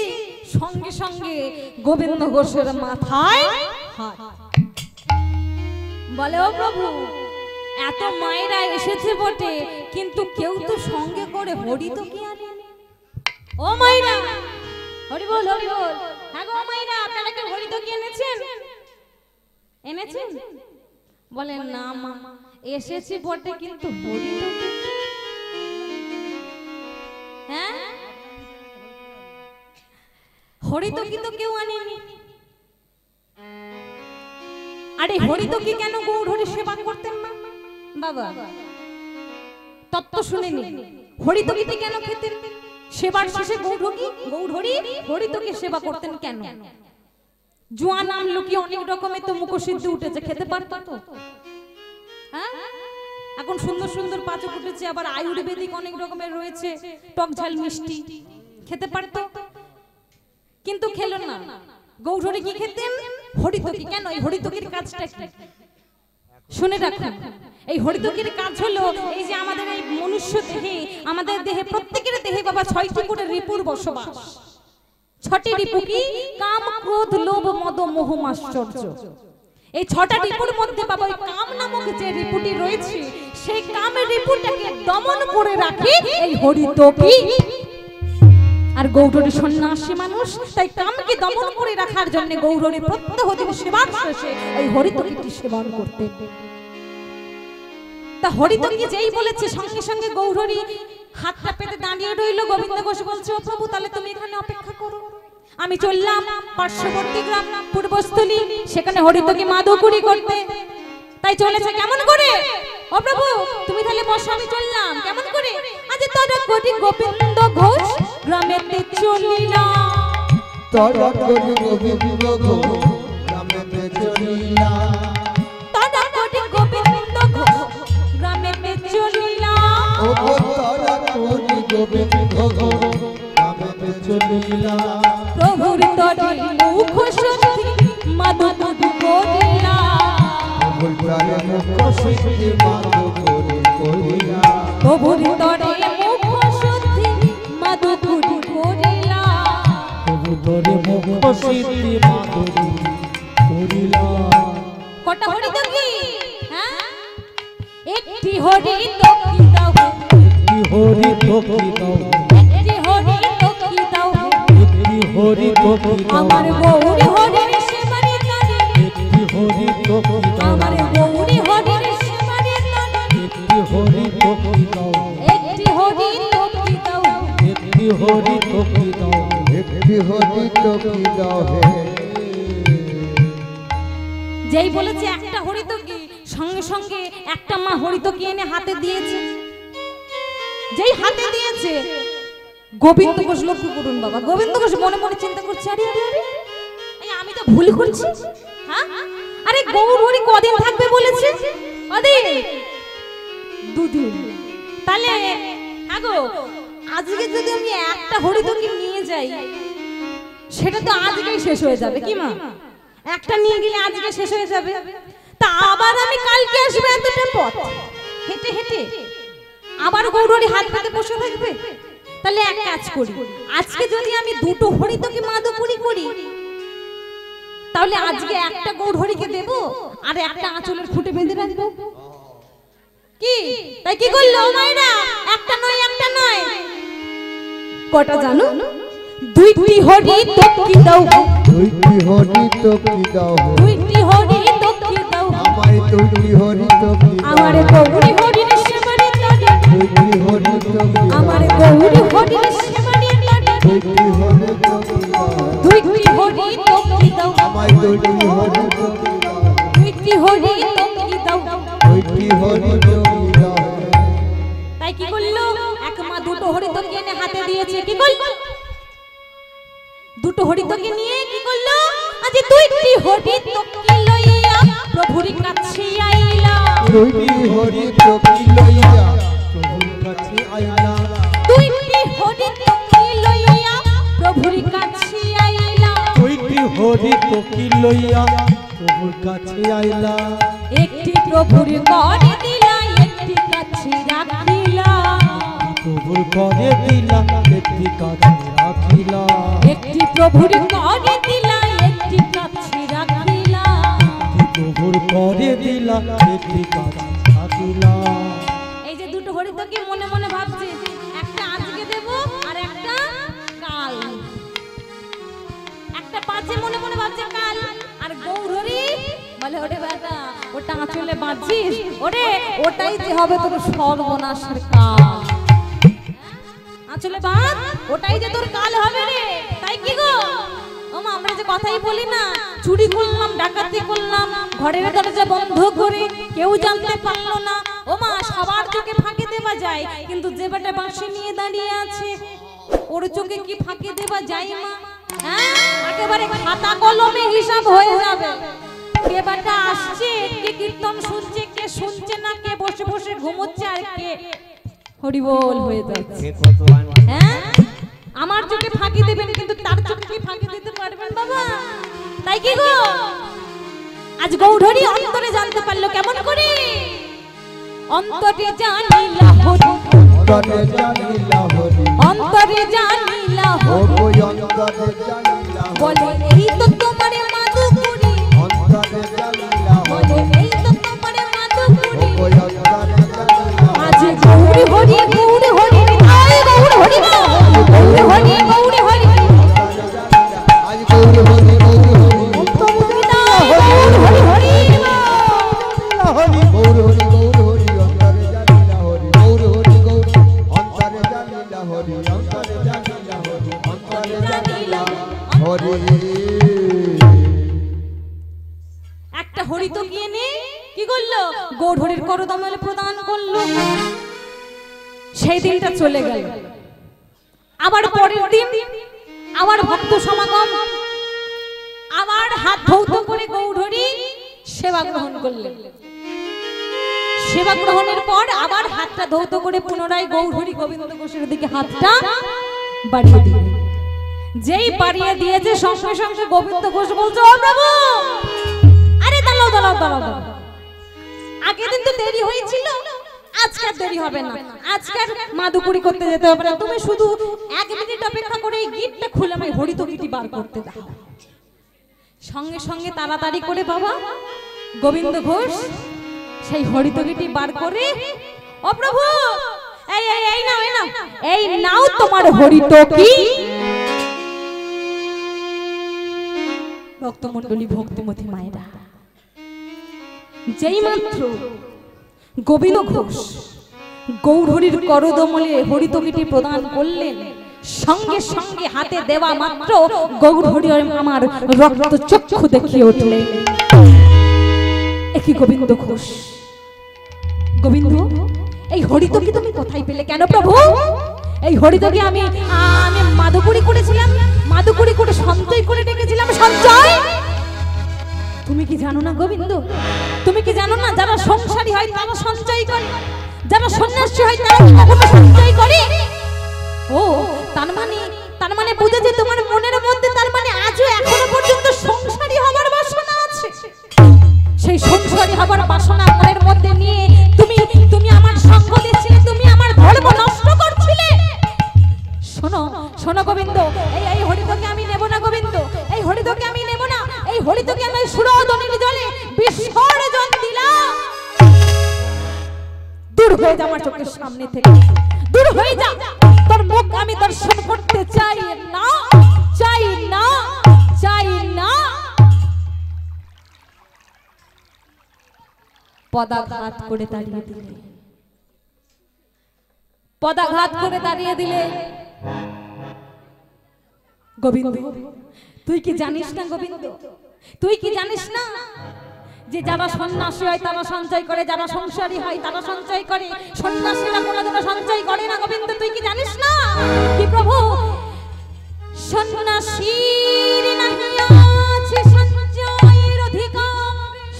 সঙ্গে সঙ্গে গোবিন্দ ঘোষের মাথায় হাত। বলে ও প্রভু এত মায়েরা এসেছে বটে, কিন্তু কেউ তো সঙ্গে করে হরি তো কি আনেনি। ও মায়েরা হরি বল হরি বল, হ্যাঁ গো মায়েরা আপনারা কি হরি তো কি এনেছেন? এনেছেন? বলেন না মা এসেছি বটে, কিন্তু হরি তো কি, হ্যাঁ হরিতকি তো কেউ আনেনি। আরে হরিতকি কেন গৌরহরি সেবা করতেন না বাবা? তত্ত্ব শুনেনি, হরিতকিতে কেন খেতেন? সেবার শেষে গৌরহরি হরিতকি সেবা করতেন কেন? জুয়া নাম লুকিয়ে অনেক রকমের তো মুখসিদ্ধি উঠেছে, খেতে পারতো তো, হ্যাঁ এখন সুন্দর সুন্দর পাচক উঠেছে, আবার আয়ুর্বেদিক অনেক রকমের রয়েছে, টক ঝাল মিষ্টি খেতে পারতো, কিন্তু খেলো না। গৌরহরি কি খেতেন? হরিতকি। কেন? এই হরিতকির কাজটা কি শুনে রাখুন। এই হরিতকির কাজ হলো এই যে আমাদের এই মনুষ্য দেহে, আমাদের দেহে, প্রত্যেকের দেহে বাবা 6টি করে রিপুর বসবাস। 6টি রিপু কি? কাম, ক্রোধ, লোভ, মদ, মোহ, মাশ্চর্য। এই 6টা রিপুর মধ্যে বাবা ওই কাম নামক যে রিপুটি রয়েছে, সেই কামের রিপুটাকে দমন করে রাখে এই হরিতকি। আর গৌরহরি সন্ন্যাসী মানুষ, তাই কামকে দমন করে রাখার জন্য গৌরহরি প্রত্যহ দিন সেবার শেষে ওই হরিতকিটি সেবন করতেন। তা হরিতকি যেই বলেছে, সঙ্গে সঙ্গে গৌরহরি হাতটা পেতে দাঁড়িয়ে রইল। গোবিন্দ ঘোষ বলছে, ও প্রভু, তাহলে তুমি এখানে অপেক্ষা করো, আমি চললাম পার্শ্ববর্তী গ্রাম পূর্বস্থলী, সেখানে হরিতকি মাদকুরি করতে। তাই চলেছে কেমন করে? ও প্রভু, তুমি তাহলে বসো, আমি চললাম। কেমন করে? আজ তোরা কোটি গোবিন্দ ঘোষ গ্রামেতে চলিলা, তোরা কোটি গোবিন্দ ঘোষ গ্রামেতে চলিলা, তোরা কোটি গোবিন্দ ঘোষ গ্রামেতে চলিলা, ও তোরা কোটি গোবিন্দ ঘোষ গ্রামেতে চলিলা, প্রভুর তরে মুখ সত্যি মাদকুরি করিলা, ভুলতারে মুখ সিদ্ধি মাদকুরি করিলা, প্রভুর তরে মুখ সত্যি মাদকুরি করিলা, প্রভু তোরে মুখ সিদ্ধি মাধুরী করিলা। কটা হরিতকি? হ্যাঁ, একটি হরিতকি দাও, একটি হরিতকি দাও, একটি হরিতকি দাও, একটি হরিতকি দাও, আমার গৌরী হরির সেবারে কানে, একটি হরিতকি দাও, আমার গৌরী হরির সেবারে কানে, একটি হরিতকি দাও, একটি হরিতকি দাও, একটি হরিতকি দাও, একটি হরিতকি দাও হে। যেই বলেছে একটা হরিতকি, সঙ্গে সঙ্গে একটা মা হরিতকি এনে হাতে দিয়েছে। যেই হাতে দিয়েছে, গোবিন্দ ঘোষ লক্ষ্য করুন বাবা, গোবিন্দ ঘোষ মনে মনে চিন্তা করছে, আরে আরে আরে, এই আমি তো ভুল করছি। হ্যাঁ, আরে গৌরহরি কদিন থাকবে বলেছে? কদিন? 2 দিন। তাহলে আগো আজকে যদি আমি একটা হরিতকি নিয়ে যাই, সেটা তো আজকেই শেষ হয়ে যাবে কি মা? একটা নিয়ে গেলে আজকে শেষ হয়ে যাবে, তা আবার আমি কালকে আসবে এতটা পথ হেঁটে হেঁটে, আবার গৌরহরি হাত পেতে বসে থাকবে। তাহলে এক কাজ করি, আজকে যদি আমি 2টো হরিতকি মাদকুরি করি, তাহলে আজকে একটা গৌরহরিকে দেব আর একটা আঁচলের খুঁটে বেঁধে রাখবো। কি তাই কি করলো মায়েরা? একটা নয়, একটা নয়, কটা জানো? 2টি হরিতকি দাও, 2টি হরিতকি দাও হে। 2টি হরিতকি দাও, আমায় 2টি হরিতকি দাও, আমার গৌরী হরির সেবারে কানে, 2টি হরিতকি দাও, আমার গৌরী হরির সেবারে কানে, 2টি হরিতকি দাও, 2টি হরিতকি দাও, আমায় 2টি হরিতকি দাও, 2টি হরিতকি দাও। 2টি হরিতকি দাও হে। তাই কি করলো? এক মা 2টো হরিতকি এনে হাতে দিয়েছে। কি করলো? 2টো হরিতকি নিয়ে কি করলো? আজ 2টি হরিতকি লইয়া প্রভুর কাছে আইলা, 2টি হরিতকি লইয়া প্রভুর কাছে আইলা, 2টি হরিতকি লইয়া প্রভুর কাছে আইলা, 2টি হরিতকি লইয়া প্রভুর কাছে আইলা, একটি প্রভুর করে দিলা, একটি কাছে রাখিলা, প্রভুর করে দিলা, একটি কাছে রাখিলা, একটি প্রভুর করে দিলা, একটি কাছে রাখিলা। প্রভুর করে দিলা, একটি কাছে রাখিলা। এই যে 2টো হরিতকি মনে মনে ভাবছে, একটা আজকে দেব আর একটা কাল, একটা পাচ্ছে মনে মনে ভাবছে কাল। আর গৌরহরি বলে, ওরে বাবা, ওটা আঁচলে বাঁধছিস, ওরে ওটাই যে হবে তোর সর্বনাশের কাল, আঁচলে বাঁধ, ওটাই যে তোর কাল হবে রে। তাই কি গো ওমা, আমরা যে কথাই বলি না, চুরি করলাম, ডাকাতি করলাম, ঘরের দরজা বন্ধ করে, কেউ জানতে পারলো না। ওমা, সবার চোখে ফাঁকি দেওয়া যায়, কিন্তু যে বেটা বাঁশি নিয়ে দাঁড়িয়ে আছে, ওর চোখে কি ফাঁকি দেওয়া যায় মা? হ্যাঁ, একেবারে খাতা কলমে হিসাব হয়ে যাবে। কে বেটা আসছে, কে কীর্তন শুনছে, কে শুনছে না, কে বসে বসে বসে ঘুমোচ্ছে আর কে হরিবোল হয়ে যাচ্ছে। কে কত আন হ্যাঁ, আমার চোখে ফাঁকি দেবেন কিন্তু তার চোখে কি ফাঁকি দিতে পারবেন বাবা? তাই কি গো, আজ গৌরহরি অন্তরে জানতে পারলো কেমন করে? অন্তরে জানিলা হরি, অন্তরে জানিলা হরি, অন্তরে জানিলা ও হরি, কই অন্তরে জানিলা হরি, বলে এই তো তোমারে মাধুপুরি, অন্তরে জানিলা বলে হরি, এই তো তোমারে মাধুপুরি। ও কই অন্তরে জানিলা হরি, আজ গৌরী হরি গৌরী হরি আয় গৌর হরি মা, গৌর হরি গৌর হরি আজ গৌর হরি গৌর হরি, গৌর হরি হরি মা। গৌর হরি গৌর হরি, অন্তরে জানিলা হরি, গৌর হরি গৌর, অন্তরে জানিলা হরি, অন্তরে জানিলা হরি, অন্তরে জানিলা হরি। একটা হরি তো গিয়ে নে কি করলো, গৌর হরির করদমলে প্রদান করলো। সেই দিনটা চলে গেল। আবার পরের দিন আবার ভক্ত সমাগম, আবার হাত ধৌত করে গৌর হরি সেবা গ্রহণ করলেন। সেবা গ্রহণের পর আবার হাতটা ধৌত করে পুনরায় গৌর হরি গোবিন্দ ঘোষের দিকে হাতটা বাড়িয়ে দিলেন। যেই বাড়িয়ে দিয়েছে সঙ্গে সঙ্গে গোবিন্দ ঘোষ বলছে, ও প্রভু, আরে দাঁড়াও দাঁড়াও দাঁড়াও দাঁড়াও, আগের দিন তো দেরি হয়েছিল, আজকে আর দেরি হবে না, আজকে আর মাদুপুরি করতে যেতে হবে না, তুমি শুধু 1 মিনিট অপেক্ষা করে এই গিটটা খুলে আমায় হরিতগীতি বার করতে দাও। সঙ্গে সঙ্গে তাড়াতাড়ি করে বাবা গোবিন্দ ঘোষ সেই হরিতগীতি বার করে, ও প্রভু, এই এই এই নাও, এই নাও, এই নাও তোমার হরিতকি। ভক্তমণ্ডলী, ভক্তিমতী মায়েরা, যেই মাত্র গোবিন্দ ঘোষ গৌর হরির করদমলে হরিতগীতি প্রদান করলেন, সঙ্গে সঙ্গে হাতে দেওয়া মাত্র গৌর হরি আমার রক্ত চক্ষু দেখিয়ে উঠলেন। একই গোবিন্দ ঘোষ, গোবিন্দ এই হরিতকি তুমি কোথায় পেলে? কেন প্রভু, এই হরিতকি আমি মাদুপুরি করেছিলাম, মাদুপুরি করে সঞ্চয় করে রেখেছিলাম। সঞ্চয়? তুমি কি জানো না গোবিন্দ, তুমি কি জানো না যারা সংসারী হয় তারা সঞ্চয় করে, যারা সন্ন্যাসী হয় তারা কখনো সঞ্চয় করে? ও তার মানে বুঝেছে তোমার মনের মধ্যে, তার মানে আজও এখনো পর্যন্ত সংসারী হবার বাসনা আছে। সেই সংসারী হবার বাসনা মনের মধ্যে নিয়ে তুমি আমার সঙ্গ দিচ্ছিলে, তুমি আমার ধর্ম নষ্ট করছিলে। শোনো শোনো গোবিন্দ, এই হরিতকে আমি নেব না গোবিন্দ, এই হরিতকে আমি নেব না, এই হরিতকে আমি সুরধনির জলে বিসর্জন দিলাম। দূর হয়ে যা আমার চোখের সামনে থেকে, দূর হয়ে যা, তোর মুখ আমি দর্শন করতে চাই না, চাই না, চাই না। পদাঘাত করে দাঁড়িয়ে দিলে, পদাঘাত করে দাঁড়িয়ে দিলে। গোবিন্দ, তুই কি জানিস না গোবিন্দ, তুই কি জানিস না যে যারা সন্ন্যাসী হয় তারা সঞ্চয় করে, যারা সংসারী হয় তারা সঞ্চয় করে, সন্ন্যাসীরা কোনোদিনও সঞ্চয় করে না গোবিন্দ, তুই কি জানিস না? কি প্রভু, সন্ন্যাসীর নাহি আছে সঞ্চয়ের অধিকার,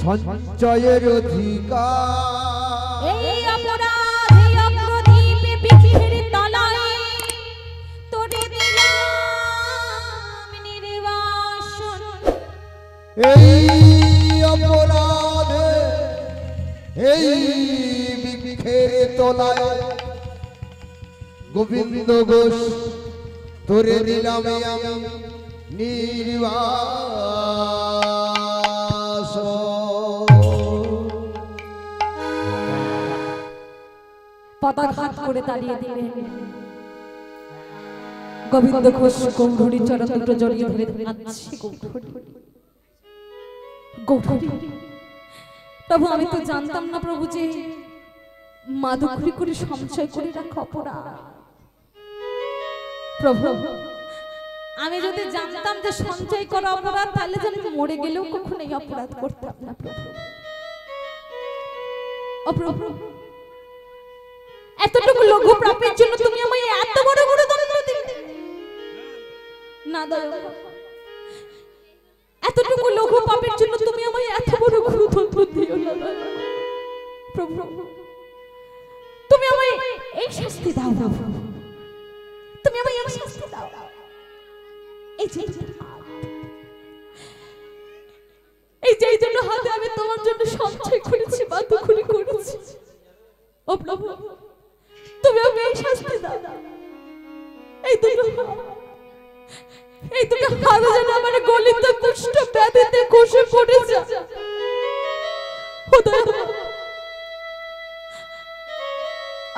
সঞ্চয়ের অধিকার, এই অপরাধী অপ্রদীপে বৃক্ষের তলায় তোরে দিলাম নির্বাসন। এই অপরাধে এই বৃক্ষের তলায় গোবিন্দ ঘোষ তোরে দিলাম আমি নির্বাসন। পদাঘাত করে দাঁড়িয়ে দিলেন। গোবিন্দ ঘোষ গৌরহরির চরণ দুটো জড়িয়ে ধরে কাঁদছে। গৌরহরি, প্রভু আমি তো জানতাম না প্রভু যে মাদুপুরি করে সঞ্চয় করে রাখা অপরাধ। প্রভু আমি যদি জানতাম যে সঞ্চয় করা অপরাধ, তাহলে যে আমি মরে গেলেও কখনো এই অপরাধ করতাম না প্রভু। ও প্রভু, এতটুকু লঘু প্রাপ্তির জন্য তুমি আমায় এত বড় বড় দণ্ড দিলে না দয়া, এতটুকু লঘু পাপের জন্য তুমি আমায় এত বড় দণ্ড দিও না প্রভু। তুমি আমায় এই শাস্তি দাও প্রভু, তুমি আমায় এই শাস্তি দাও। এই যে এই জন্য হাতে আমি তোমার জন্য সঞ্চয় করেছি, বাতুকুড়ি করেছি। ও প্রভু, তুমি আমায় এই শাস্তি দাও। এই দুটো হাত যেন আমার গলিতে কুষ্ঠ ব্যাধিতে কষে পড়েছে।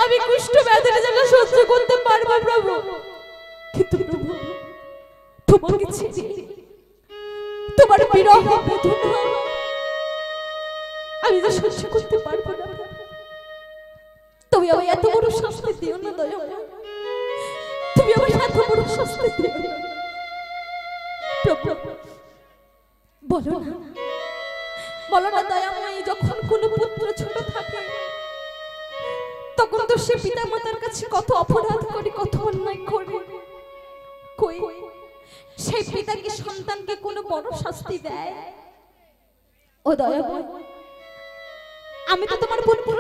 আমি কুষ্ঠ ব্যাধির যেন সহ্য করতে পারবো প্রভু, কিন্তু প্রভু তোমাকে ছেড়ে তোমার বিরহ বেদনা আমি যে সহ্য করতে পারবো না। তুমি আমায় এত বড় শাস্তি দিও না দয়াময়, তুমি আমায় এত বড় শাস্তি দিও না প্রভু। বলো না দয়াময়, যখন কোনো পুত্র ছোট থাকে তখন তো সে পিতা মাতার কাছে কত অপরাধ করে, কত অন্যায় করে। কই সেই পিতা কি সন্তানকে কোনো বড় শাস্তি দেয়? ও দয়াময়, আমি তো তোমার পুত্র,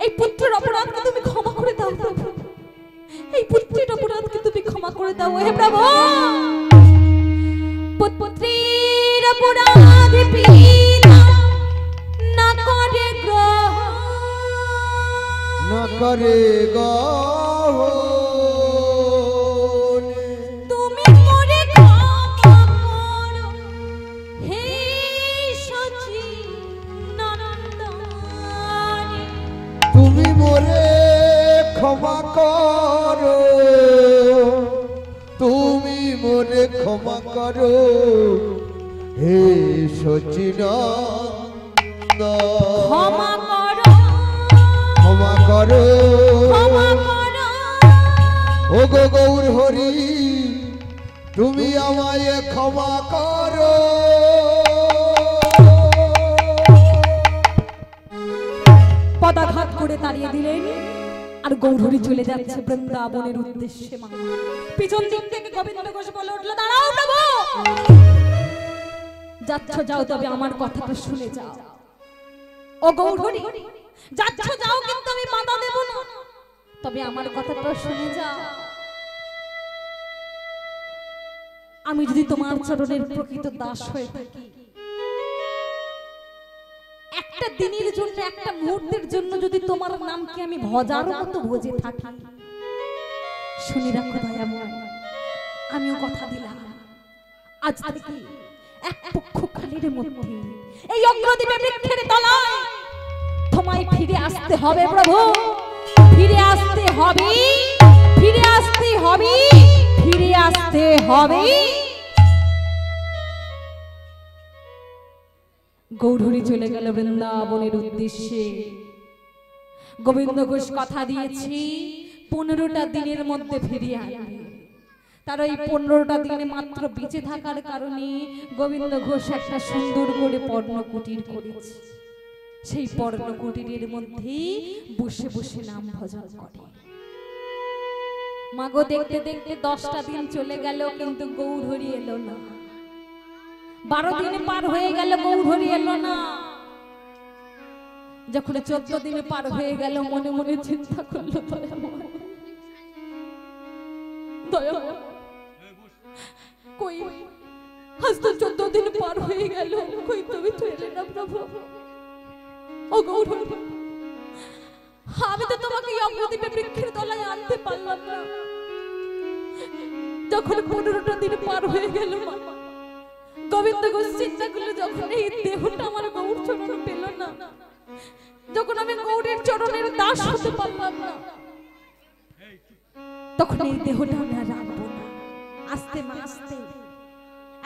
এই পুত্রের অপরাধকে তুমি ক্ষমা করে দাও প্রভু, এই পুত্রের অপরাধকে তুমি ক্ষমা করে দাও হে প্রভু। পুত্রের অপরাধ পিতা না করে গ্রহ, না করে গ্রহণ, তুমি মোরে ক্ষমা করো হে সচিদানন্দ, তুমি মোরে ক্ষমা করো, তুমি মোরে ক্ষমা করো হে সচিদানন্দ। ক্ষমা করো, ক্ষমা করো, ক্ষমা করো ও গো গৌর হরি, তুমি আমায় ক্ষমা করো। পদাঘাত করে তাড়িয়ে দিলেন আর গৌরহরি চলে যাচ্ছে বৃন্দাবনের উদ্দেশ্যে। মা পিছন দিক থেকে গোবিন্দ ঘোষ বলে উঠলো, দাঁড়াও প্রভু, যাচ্ছ যাও, তবে আমার কথাটা শুনে যাও। ও গৌরহরি, যাচ্ছ যাও, কিন্তু আমি বাধা দেব না, তবে আমার কথাটা শুনে যাও। আমি যদি তোমার চরণের প্রকৃত দাস হয়ে থাকি, একটা দিনের জন্য, একটা মুহূর্তের জন্য যদি তোমার নামকে আমি ভজার মতো ভজে থাকি, শুনে রাখো দয়াময়, আমিও কথা দিলাম, আজ থেকে এক পক্ষ কালের মধ্যে এই অগ্রদ্বীপে বৃক্ষের তলায় তোমায় ফিরে আসতে হবে প্রভু, ফিরে আসতে হবে, ফিরে আসতে হবে, ফিরে আসতে হবে। গৌরহরি চলে গেল বৃন্দাবনের উদ্দেশ্যে। গোবিন্দ ঘোষ কথা দিয়েছি 15টা দিনের মধ্যে ফিরিয়ে আনবে। তার ওই 15টা দিনে মাত্র বেঁচে থাকার কারণে গোবিন্দ ঘোষ একটা সুন্দর করে পর্ণকুটির করেছে। সেই পর্ণকুটিরের মধ্যে বসে বসে নাম ভজন করে। মাগো দেখতে দেখতে 10টা দিন চলে গেল, কিন্তু গৌরহরি এলো না। 12 দিনে পার হয়ে গেল, গৌরহরি এলো না। যখন 14 দিনে পার হয়ে গেল, মনে মনে চিন্তা করলো, দয়াময় কই, আজ তো 14 দিন পার হয়ে গেল, কই তুমি তো এলে না প্রভু। ও গৌরহরি, আমি তো তোমাকে অগ্রদ্বীপে বৃক্ষের তলায় আনতে পারলাম না। যখন 15টা দিন পার হয়ে গেল, গোবিন্দ ঘোষ চিন্তা করলো, যখন এই দেহটা আমার গৌর চরণ পেল না, যখন আমি গৌরের চরণের দাস হতে পারলাম না, তখন এই দেহটা আমি আর রাখবো না। আস্তে মা আস্তে,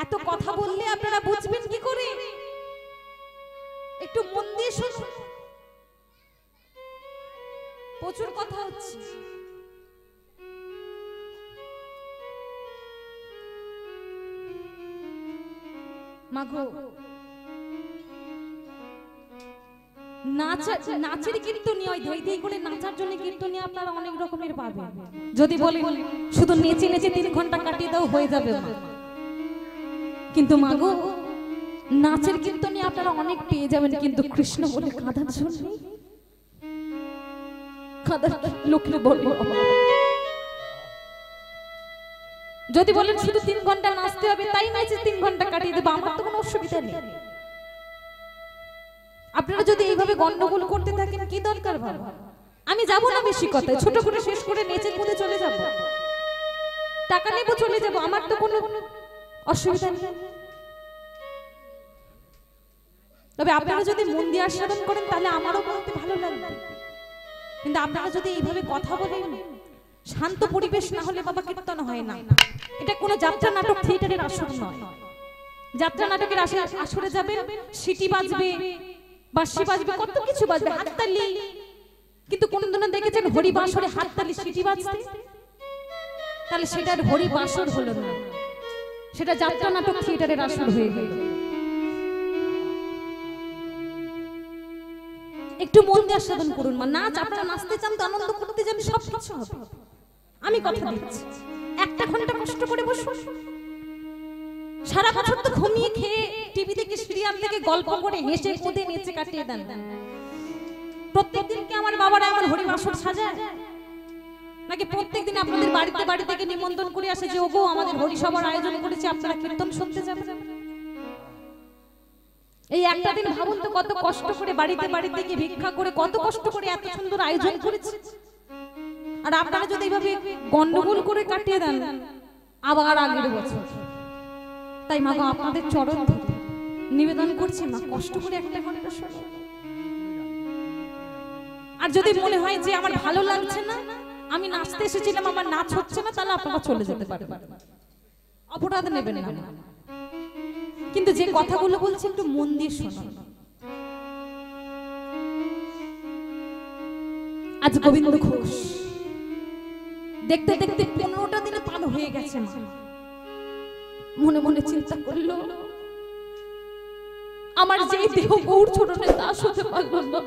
এত কথা বললে আপনারা বুঝবেন কি করে? একটু মন দিয়ে শুনুন, প্রচুর কথা হচ্ছে। মাগো, নাচের কীর্তনী, ওই ধৈ ধৈ করে নাচার জন্য কীর্তনী আপনারা অনেক রকমের পাবেন। যদি বলেন শুধু নেচে নেচে 3 ঘন্টা কাটিয়ে দাও, হয়ে যাবে না। কিন্তু মাগো, নাচের কীর্তনী আপনারা অনেক পেয়ে যাবেন, কিন্তু কৃষ্ণ বলে কাঁদার জন্য কাঁদার লোকের বলবো। যদি বলেন শুধু 3 ঘন্টা নাচতে হবে তাই নাচে 3 ঘন্টা কাটিয়ে দেবো, আমার তো কোনো অসুবিধা নেই। আপনারা যদি এইভাবে গন্ডগোল করতে থাকেন কি দরকার বাবা? আমি যাব না বেশি কথায়, ছোট করে শেষ করে নেচে কুদে চলে যাব, টাকা নেবো চলে যাব, আমার তো কোনো অসুবিধা নেই। তবে আপনারা যদি মন দিয়ে আস্বাদন করেন তাহলে আমারও বলতে ভালো লাগবে। কিন্তু আপনারা যদি এইভাবে কথা বলেন, শান্ত পরিবেশ না হলে বাবা কীর্তন হয় না। এটা কোনো যাত্রা নাটক থিয়েটারের আসর নয়। যাত্রা নাটকের আসরে যাবেন, সিটি বাজবে, বাঁশি বাজবে, কত কিছু বাজবে, হাততালি, কিন্তু কোনদিনও দেখেছেন হরি বাঁশরে হাততালি সিটি বাজতে? তাহলে সেটার হরি বাঁশর হলো না, সেটা যাত্রা নাটক থিয়েটারের আসর হয়ে গেল। একটু মন দিয়ে আস্বাদন করুন মা। নাচ আপনারা নাচতে চান তো, আনন্দ করতে চান, সব কিছু হবে। আমি কথা দিচ্ছি, 1টা ঘন্টা কষ্ট করে বসুন। সারা বছর তো ঘুমিয়ে খেয়ে টিভি থেকে সিরিয়াল থেকে গল্প করে হেসে কোদে নেচে কাটিয়ে দেন। প্রত্যেকদিন কি আমার বাবারা আমার হরি বাসর সাজায়? নাকি প্রত্যেকদিন আপনাদের বাড়িতে বাড়ি থেকে নিমন্ত্রণ করে আসে যে ওগো আমাদের হরি সভার আয়োজন করেছে, আপনারা কীর্তন শুনতে যাবেন? এই একটা দিন ভাবুন তো, কত কষ্ট করে বাড়িতে বাড়িতে গিয়ে ভিক্ষা করে কত কষ্ট করে এত সুন্দর আয়োজন করেছে। আর আপনারা যদি এইভাবে গন্ডগোল করে কাটিয়ে দেন আবার আগের বছর। তাই মা গো আপনাদের চরণ ধরে নিবেদন করছি মা, কষ্ট করে 1টা ঘন্টা শুনুন। আর যদি মনে হয় যে আমার ভালো লাগছে না, আমি নাচতে এসেছিলাম আমার নাচ হচ্ছে না, তাহলে আপনারা চলে যেতে পারেন, অপরাধ নেবেন না। কিন্তু যে কথাগুলো বলছি একটু মন দিয়ে শুনুন। আজ গোবিন্দ ঘোষ দেখতে দেখতে 15টা দিনে পার হয়ে গেছে। মনে মনে চিন্তা করলো, আমার যেই দেহ গৌর চরণে দাস হতে পারলো না,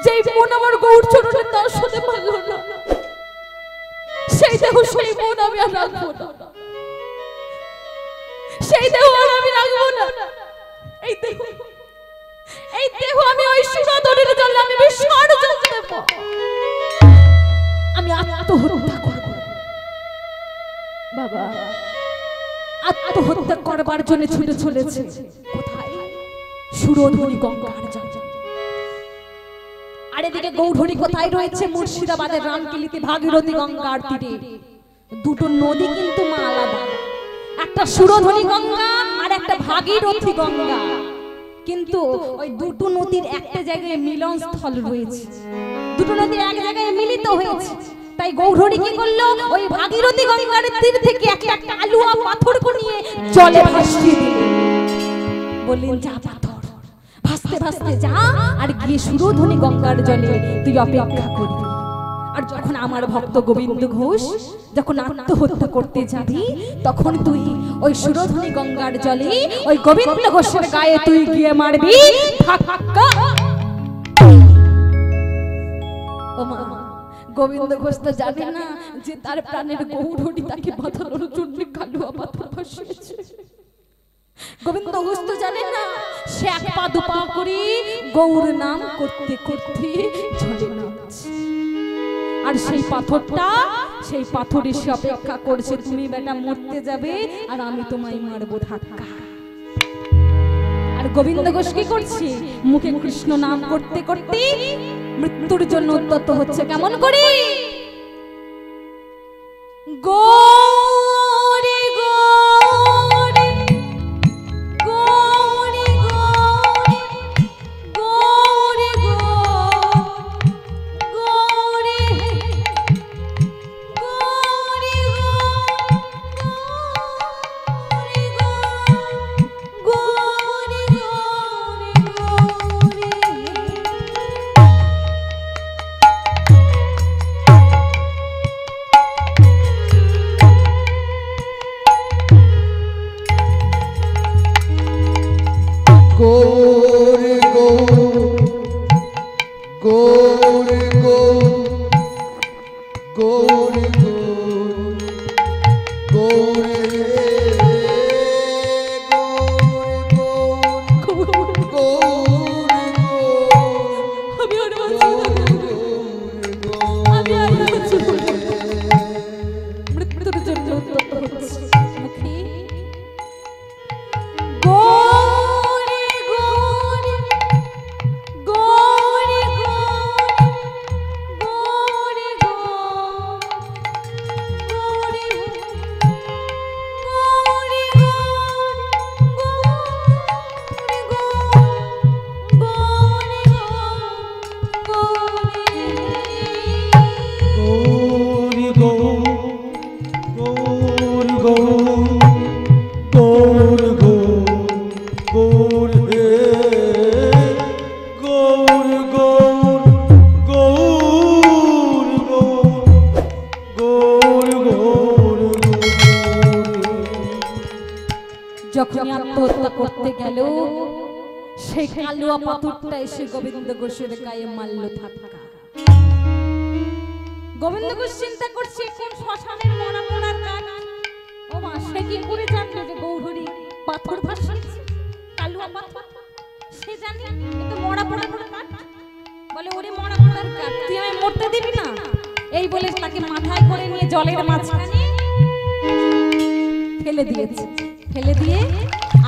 যেই মন আমার গৌর চরণে দাস হতে পারলো না, সেই দেহ সেই মন আমি আর রাখবো না, সেই দেহ আর আমি রাখবো না। এই দেহ আমি ওই সুরাধনের জন্য আমি বিসর্জন দেব, আমি আত্মহত্যা করব। বাবা আত্মহত্যা করবার জন্য ছুটে চলেছে কোথায়? সুরধনী গঙ্গার জলে। আর এদিকে গৌরহরি কোথায় রয়েছে? মুর্শিদাবাদের রামকিলিতে ভাগীরথী গঙ্গার তীরে। দুটো নদী কিন্তু মা আলাদা, একটা সুরধনী গঙ্গা আর একটা ভাগীরথী গঙ্গা, কিন্তু ওই দুটো নদীর একটা জায়গায় মিলন স্থল রয়েছে, দুটো নদী এক জায়গায় মিলিত হয়েছে। তাই গৌরহরি কি করলো? ওই ভাগীরথী গঙ্গার তীর থেকে একটা কালুয়া পাথর নিয়ে জলে ভাসিয়ে দিল। বললেন যা পাথর, ভাসতে ভাসতে যা, আর গিয়ে সুরধনী গঙ্গার জলে তুই অপেক্ষা করবি। আর যখন আমার ভক্ত গোবিন্দ ঘোষ যখন আত্মহত্যা করতে যাবি, তখন তুই ওই সুরধনী গঙ্গার জলে ওই গোবিন্দ ঘোষের গায়ে তুই গিয়ে মারবি ধাক্কা। ও মা, গোবিন্দ ঘোষ তো জানে না যে তার প্রাণের গৌরহরি তাকে বাঁধানোর জন্য কালুয়া পাথর ভাসিয়েছে। গোবিন্দ ঘোষ তো জানে না সে 1 পা 2 পা করে গৌর নাম করতে করতে জলে নামছে। আর সেই পাথরটা, সেই পাথর এসে অপেক্ষা করছে, তুমি বেটা মরতে যাবে আর আমি তোমায় মারবো ধাক্কা। আর গোবিন্দ ঘোষ কি করছে? মুখে কৃষ্ণ নাম করতে করতে মৃত্যুর জন্য উদ্যত হচ্ছে। কেমন করে? গৌরে গৌরে গৌরে গৌরে গৌরে গৌরে গৌরে গৌরে গৌর গৌর হে গৌর গৌর গৌর গৌর গৌর যখন আত্মহত্যা করতে গেল সেই কালুয়া পাথরটা এসে গোবিন্দ ঘোষের গায়ে মারল ধাক্কা। গোবিন্দ ঘোষ চিন্তা করছে কোন শ্মশানের মরা পড়ার কাজ। ও মা, সে কি করে জানলো যে গৌরহরি পাথর ভাসিয়েছে, কালুয়া পাথর? সে জানি এ তো মরা পড়ার কাজ। বলে ওরে মরা পড়ার কাজ, তুই আমায় মরতে দিবি না? এই বলে তাকে মাথায় করে নিয়ে জলের মাঝখানে ফেলে দিয়েছে। ফেলে দিয়ে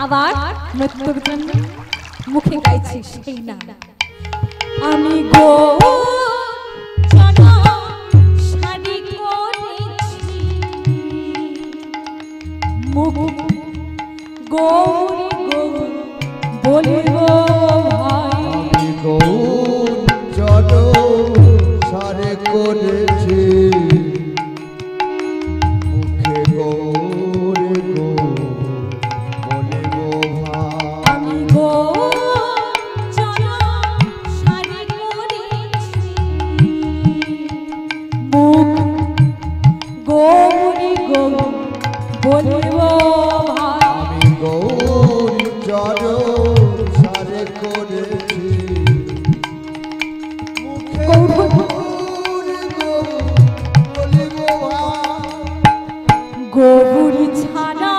আবার মৃত্যুর জন্য মুখে গাইছি সেই না, আমি গো গৌরী গৌর বলিব ভাই, আমি গৌর চল সারে করেছি মুখে গৌর বলিব ভাই। আমি গৌর চরণ সারি করেছি মুখ গৌরী গৌর বলিব ভাই। আমি গৌর চল সারে করেছি মুখে গৌর বলিব ভাই। গৌরী ছাড়া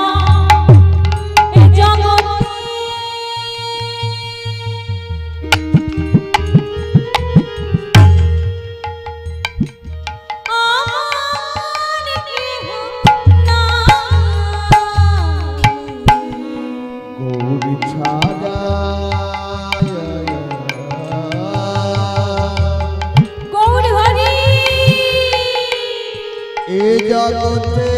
এ জগতে আমার কেহ নাই। গৌর ছাড়া গৌর হরি এ জগতে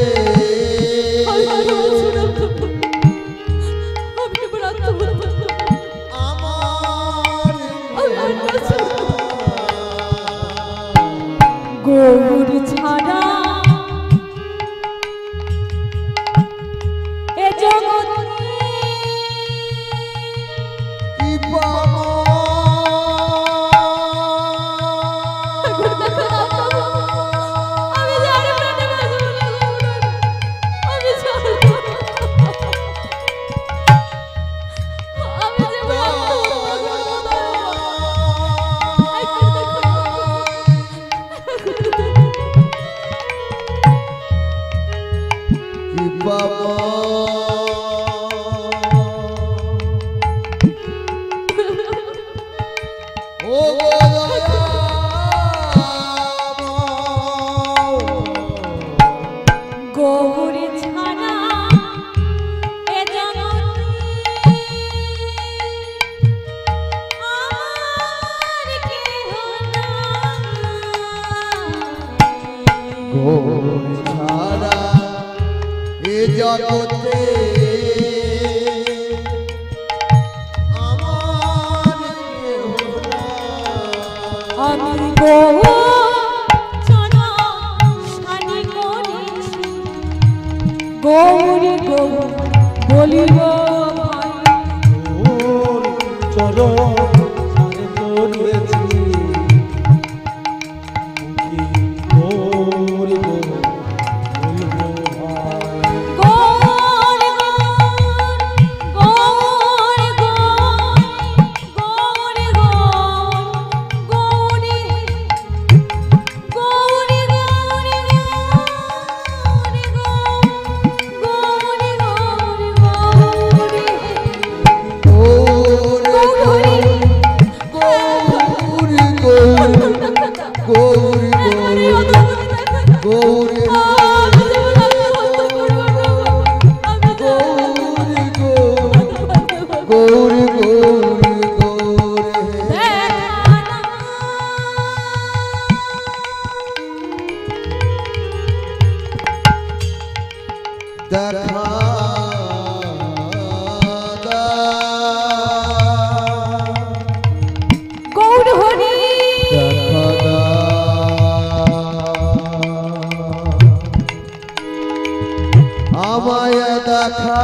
গৌর ছাড়া এ জগতে কি পাবো আমি জানি প্রাণে বাঁচব না গৌর, আমি জানি। আমি যে কি পাবো ও গৌর ছাড়া এ জগতে আমার কেহ নাই। গৌর ছাড়া এ জগতে আমার কেহ নাই। আমি গৌর চরণ সারি করেছি গৌরী গৌর বলিব ভাই। গৌর চরণ সারে করেছি মুখে গৌর বলব ভাই। গৌর গৌর গৌর গৌর গৌরী গৌরী গৌরী গৌরী গৌরী আমায় দেখা